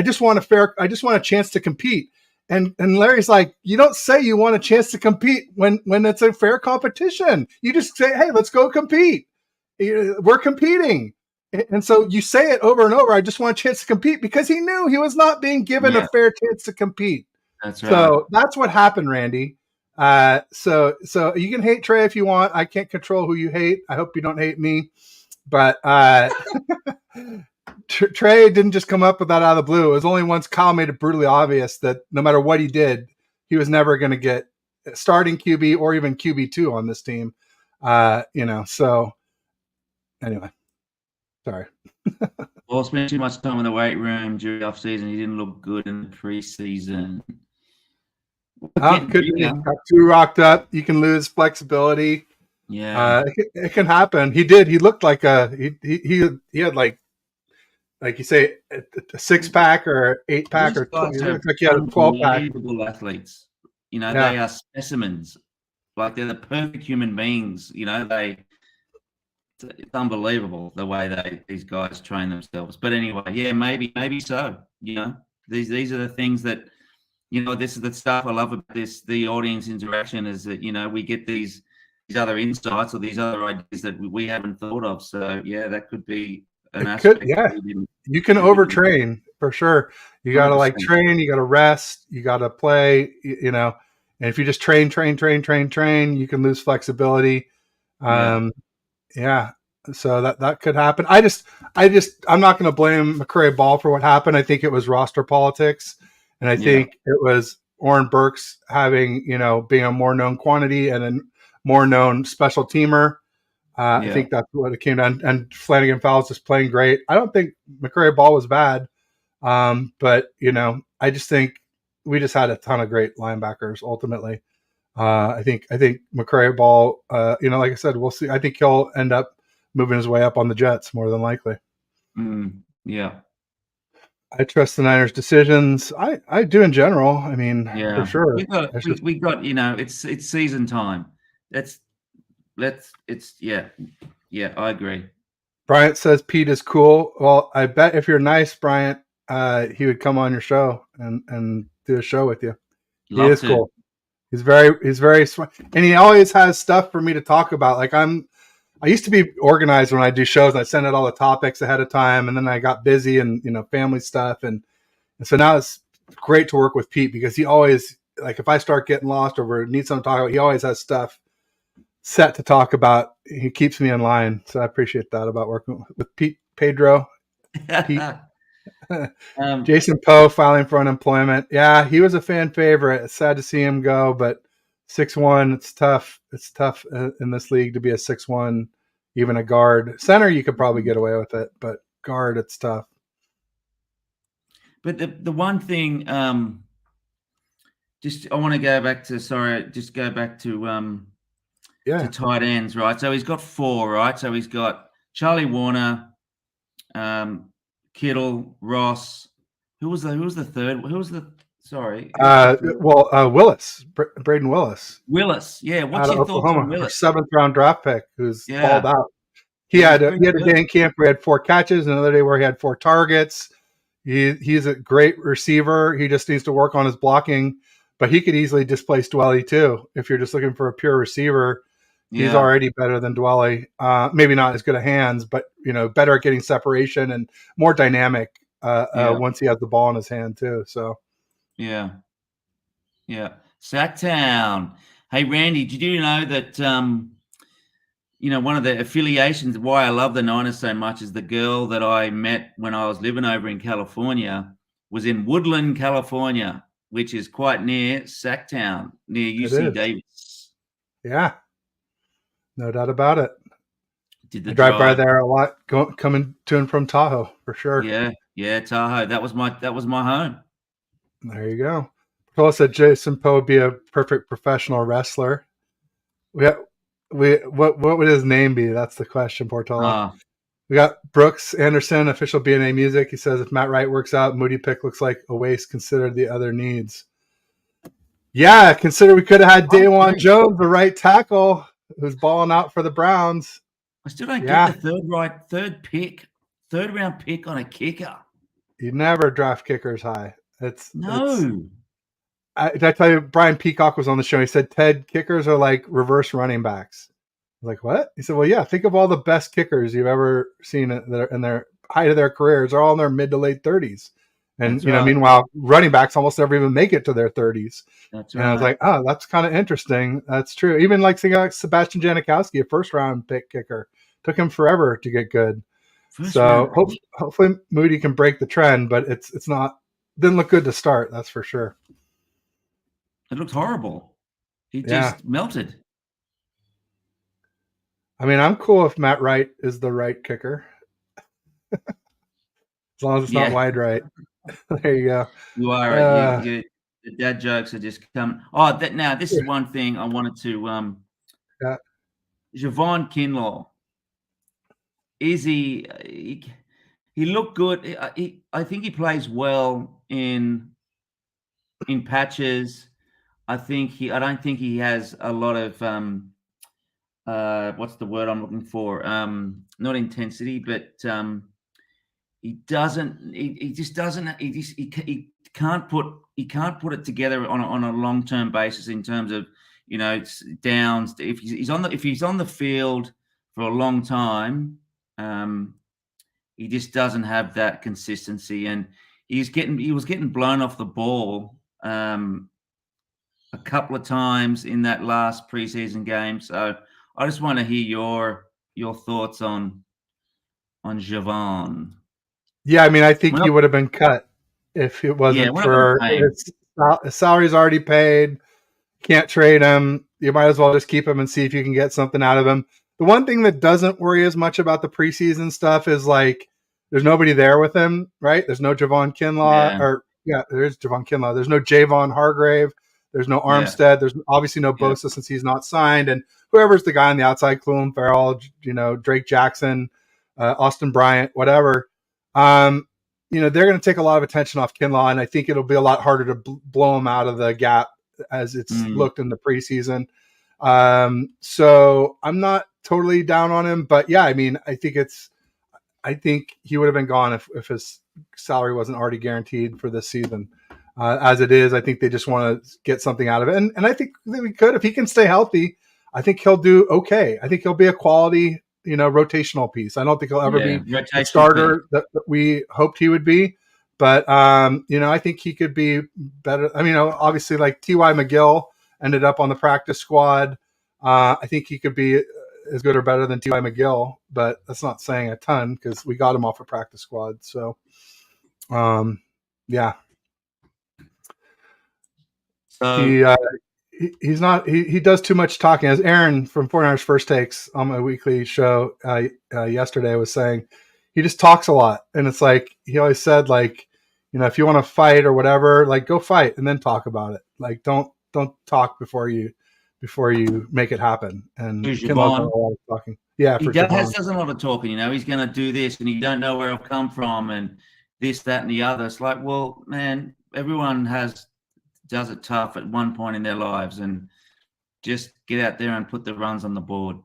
just want a chance to compete. And Larry's like, you don't say you want a chance to compete when it's a fair competition. You just say, hey, let's go compete. We're competing. And so you say it over and over. I just want a chance to compete, because he knew he was not being given a fair chance to compete. That's right. So that's what happened, Randy. So you can hate Trey if you want. I can't control who you hate. I hope you don't hate me. But Trey didn't just come up with that out of the blue. It was only once Kyle made it brutally obvious that no matter what he did, he was never going to get starting QB or even QB2 on this team. So anyway, sorry. Well, spent too much time in the weight room during the off-season. He didn't look good in the preseason. Got too rocked up. You can lose flexibility. Yeah, it can happen. He did. He looked like he had like you say a 6-pack or 8-pack or 20. He looked like he had a 12-pack. Unbelievable athletes. They are specimens. Like, they're the perfect human beings. It's unbelievable the way these guys train themselves. But anyway, maybe so. These are the things that, this is the stuff I love about the audience interaction, is that, we get these other insights or these other ideas that we haven't thought of. So that could be an aspect. You can overtrain for sure. You got to train, you got to rest, you got to play, and if you just train, you can lose flexibility. So that could happen. I'm not going to blame McCray Ball for what happened. I think it was roster politics, and I think it was Oren Burks having, being a more known quantity and a more known special teamer. I think that's what it came down. And Flanagan Fowles is playing great. I don't think McCray Ball was bad, but I just think we just had a ton of great linebackers ultimately. I think McCray Ball, like I said, we'll see. I think he'll end up moving his way up on the Jets more than likely. Yeah. I trust the Niners' decisions. I do in general. I mean, Yeah. for sure. We got, it's season time. Yeah, I agree. Bryant says Pete is cool. Well, I bet if you're nice, Bryant, he would come on your show and do a show with you. He is cool. He's very smart, and he always has stuff for me to talk about. Like I used to be organized when I do shows, and I send out all the topics ahead of time, and then I got busy and family stuff, and so now it's great to work with Pete because he always, like, if I start getting lost or need something to talk about, he always has stuff set to talk about. He keeps me in line, so I appreciate that about working with Pete Pedro. Pete. Jason Poe filing for unemployment. Yeah, he was a fan favorite. It's sad to see him go, but 6'1", it's tough. It's tough in this league to be a 6'1", even a guard. Center, you could probably get away with it, but guard, it's tough. But the one thing, I want to go back to to tight ends, right? So he's got 4, right? So he's got Charlie Warner, Kittle, Ross. Who was the third? Sorry. Willis, Braden Willis. Willis, yeah. What's your thoughts on Willis? 7th round draft pick who's balled out. He had a day in camp where he had 4 catches, another day where he had 4 targets. He's a great receiver. He just needs to work on his blocking, but he could easily displace Dwelley too. If you're just looking for a pure receiver, he's already better than Dwelley. Maybe not as good at hands, but better at getting separation and more dynamic once he has the ball in his hand too. So, yeah. Sacktown. Hey, Randy, did you know that one of the affiliations why I love the Niners so much is the girl that I met when I was living over in California was in Woodland, California, which is quite near Sacktown, near UC Davis. Yeah. No doubt about it. I drive by there a lot, coming to and from Tahoe for sure. Yeah, Tahoe. That was my home. There you go. Paul said Jason Poe would be a perfect professional wrestler. What would his name be? That's the question, Portola. We got Brooks Anderson, official BNA Music. He says if Matt Wright works out, Moody pick looks like a waste. Consider the other needs. Yeah, consider we could have had Daewon Jones, the right tackle, who's balling out for the Browns. I still don't get the third round pick on a kicker. You never draft kickers high. No. Did I tell you Brian Peacock was on the show? He said, Ted, kickers are like reverse running backs. I was like, what? He said, well, yeah, think of all the best kickers you've ever seen in their height of their careers. They're all in their mid to late 30s. And, meanwhile, running backs almost never even make it to their 30s. That's right. And I was like, oh, that's kind of interesting. That's true. Even like Sebastian Janikowski, a first-round pick kicker. Took him forever to get good. Hopefully Moody can break the trend, but it's not – didn't look good to start, that's for sure. It looked horrible. He just melted. I mean, I'm cool if Matt Wright is the right kicker. As long as it's not wide right. There you go. You are right. The dad jokes are just coming. This is one thing I wanted to Javon Kinlaw. Is he looked good. I think he plays well in patches. I don't think he has a lot of what's the word I'm looking for? Not intensity, but he can't put it together on a long-term basis in terms of downs. If he's on the field for a long time, he just doesn't have that consistency, and he was getting blown off the ball a couple of times in that last preseason game. So I just want to hear your thoughts on Javon. Yeah, I mean, I think he would have been cut if it wasn't for his salary's already paid. Can't trade him. You might as well just keep him and see if you can get something out of him. The one thing that doesn't worry as much about the preseason stuff is like there's nobody there with him, right? There's no Javon Kinlaw, there's Javon Kinlaw. There's no Javon Hargrave. There's no Armstead. There's obviously no Bosa since he's not signed. And whoever's the guy on the outside, Clelin Ferrell, Drake Jackson, Austin Bryant, whatever. They're going to take a lot of attention off Kinlaw, and I think it'll be a lot harder to blow him out of the gap as it's looked in the preseason. So I'm not totally down on him, but yeah, I mean, I think he would have been gone if his salary wasn't already guaranteed for this season. As it is, I think they just want to get something out of it. And I think that we could, if he can stay healthy, I think he'll do okay. I think he'll be a quality, rotational piece. I don't think he'll ever be a starter that we hoped he would be. But, I think he could be better. I mean, obviously, like T.Y. McGill ended up on the practice squad. I think he could be as good or better than T.Y. McGill, but that's not saying a ton because we got him off a practice squad. So, yeah. He's not. He does too much talking. As Aaron from 49ers First Takes on my weekly show yesterday was saying, he just talks a lot, and it's like he always said, like, if you want to fight or whatever, like go fight and then talk about it. Like don't talk before you make it happen. And talking. Yeah, he does a lot of talking. He's going to do this, and you don't know where it'll come from, and this, that, and the other. It's like, well, man, everyone does it tough at one point in their lives, and just get out there and put the runs on the board.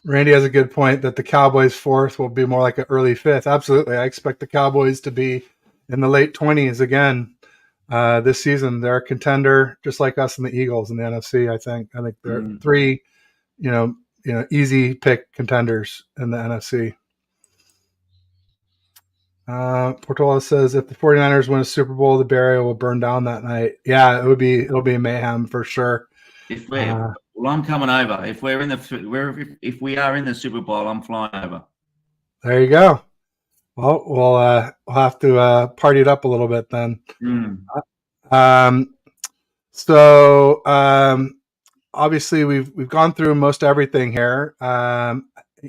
Randy has a good point that the Cowboys' fourth will be more like an early fifth. Absolutely. I expect the Cowboys to be in the late 20s again this season. They're a contender just like us and the Eagles in the NFC. I think they're three, easy pick contenders in the NFC. Portola says if the 49ers win a Super Bowl, the barrier will burn down that night. Yeah, it'll be mayhem for sure. Well, I'm coming over. If we are in the Super Bowl, I'm flying over. There you go. Well, we'll have to party it up a little bit then. So obviously we've gone through most everything here.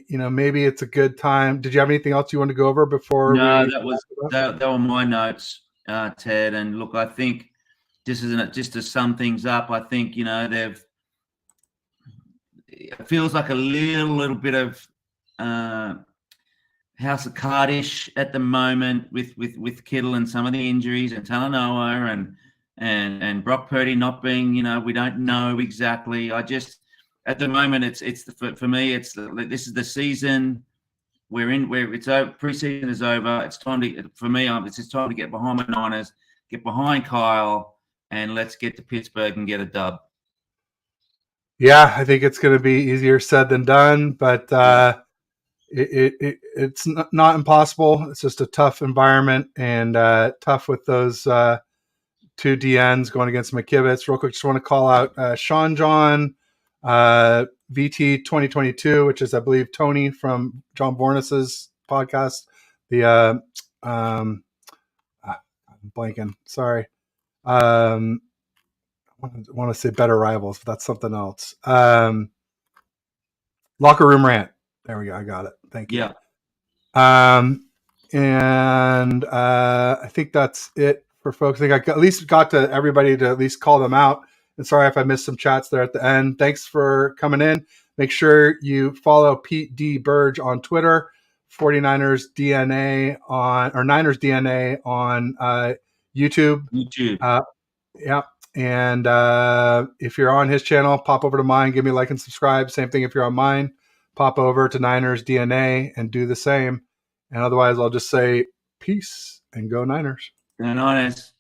Maybe it's a good time. Did you have anything else you want to go over before? No, that were my notes, Ted. And look, I think just to sum things up, I think it feels like a little bit of House of Cardish at the moment with Kittle and some of the injuries, and Talanoa and Brock Purdy not being. We don't know exactly. At the moment, for me, this is the season it's over. Preseason is over. It's time it's just time to get behind the Niners, get behind Kyle, and let's get to Pittsburgh and get a dub. Yeah, I think it's going to be easier said than done, but it's not impossible. It's just a tough environment and tough with those two DNs going against McKivitz. Real quick, just want to call out Sean John. VT 2022, which is, I believe, Tony from John Bornis's podcast. I'm blanking. Sorry. I want to say Better Rivals, but that's something else. Locker Room Rant. There we go. I got it. Thank you. Yeah. And I think that's it for folks. I think I at least got to everybody to at least call them out. And sorry if I missed some chats there at the end. Thanks for coming in. Make sure you follow Pete D. Burge on Twitter, 49ers DNA Niners DNA on YouTube. Yeah. And if you're on his channel, pop over to mine, give me a like and subscribe. Same thing if you're on mine, pop over to Niners DNA and do the same. And otherwise, I'll just say peace and go Niners. Go Niners.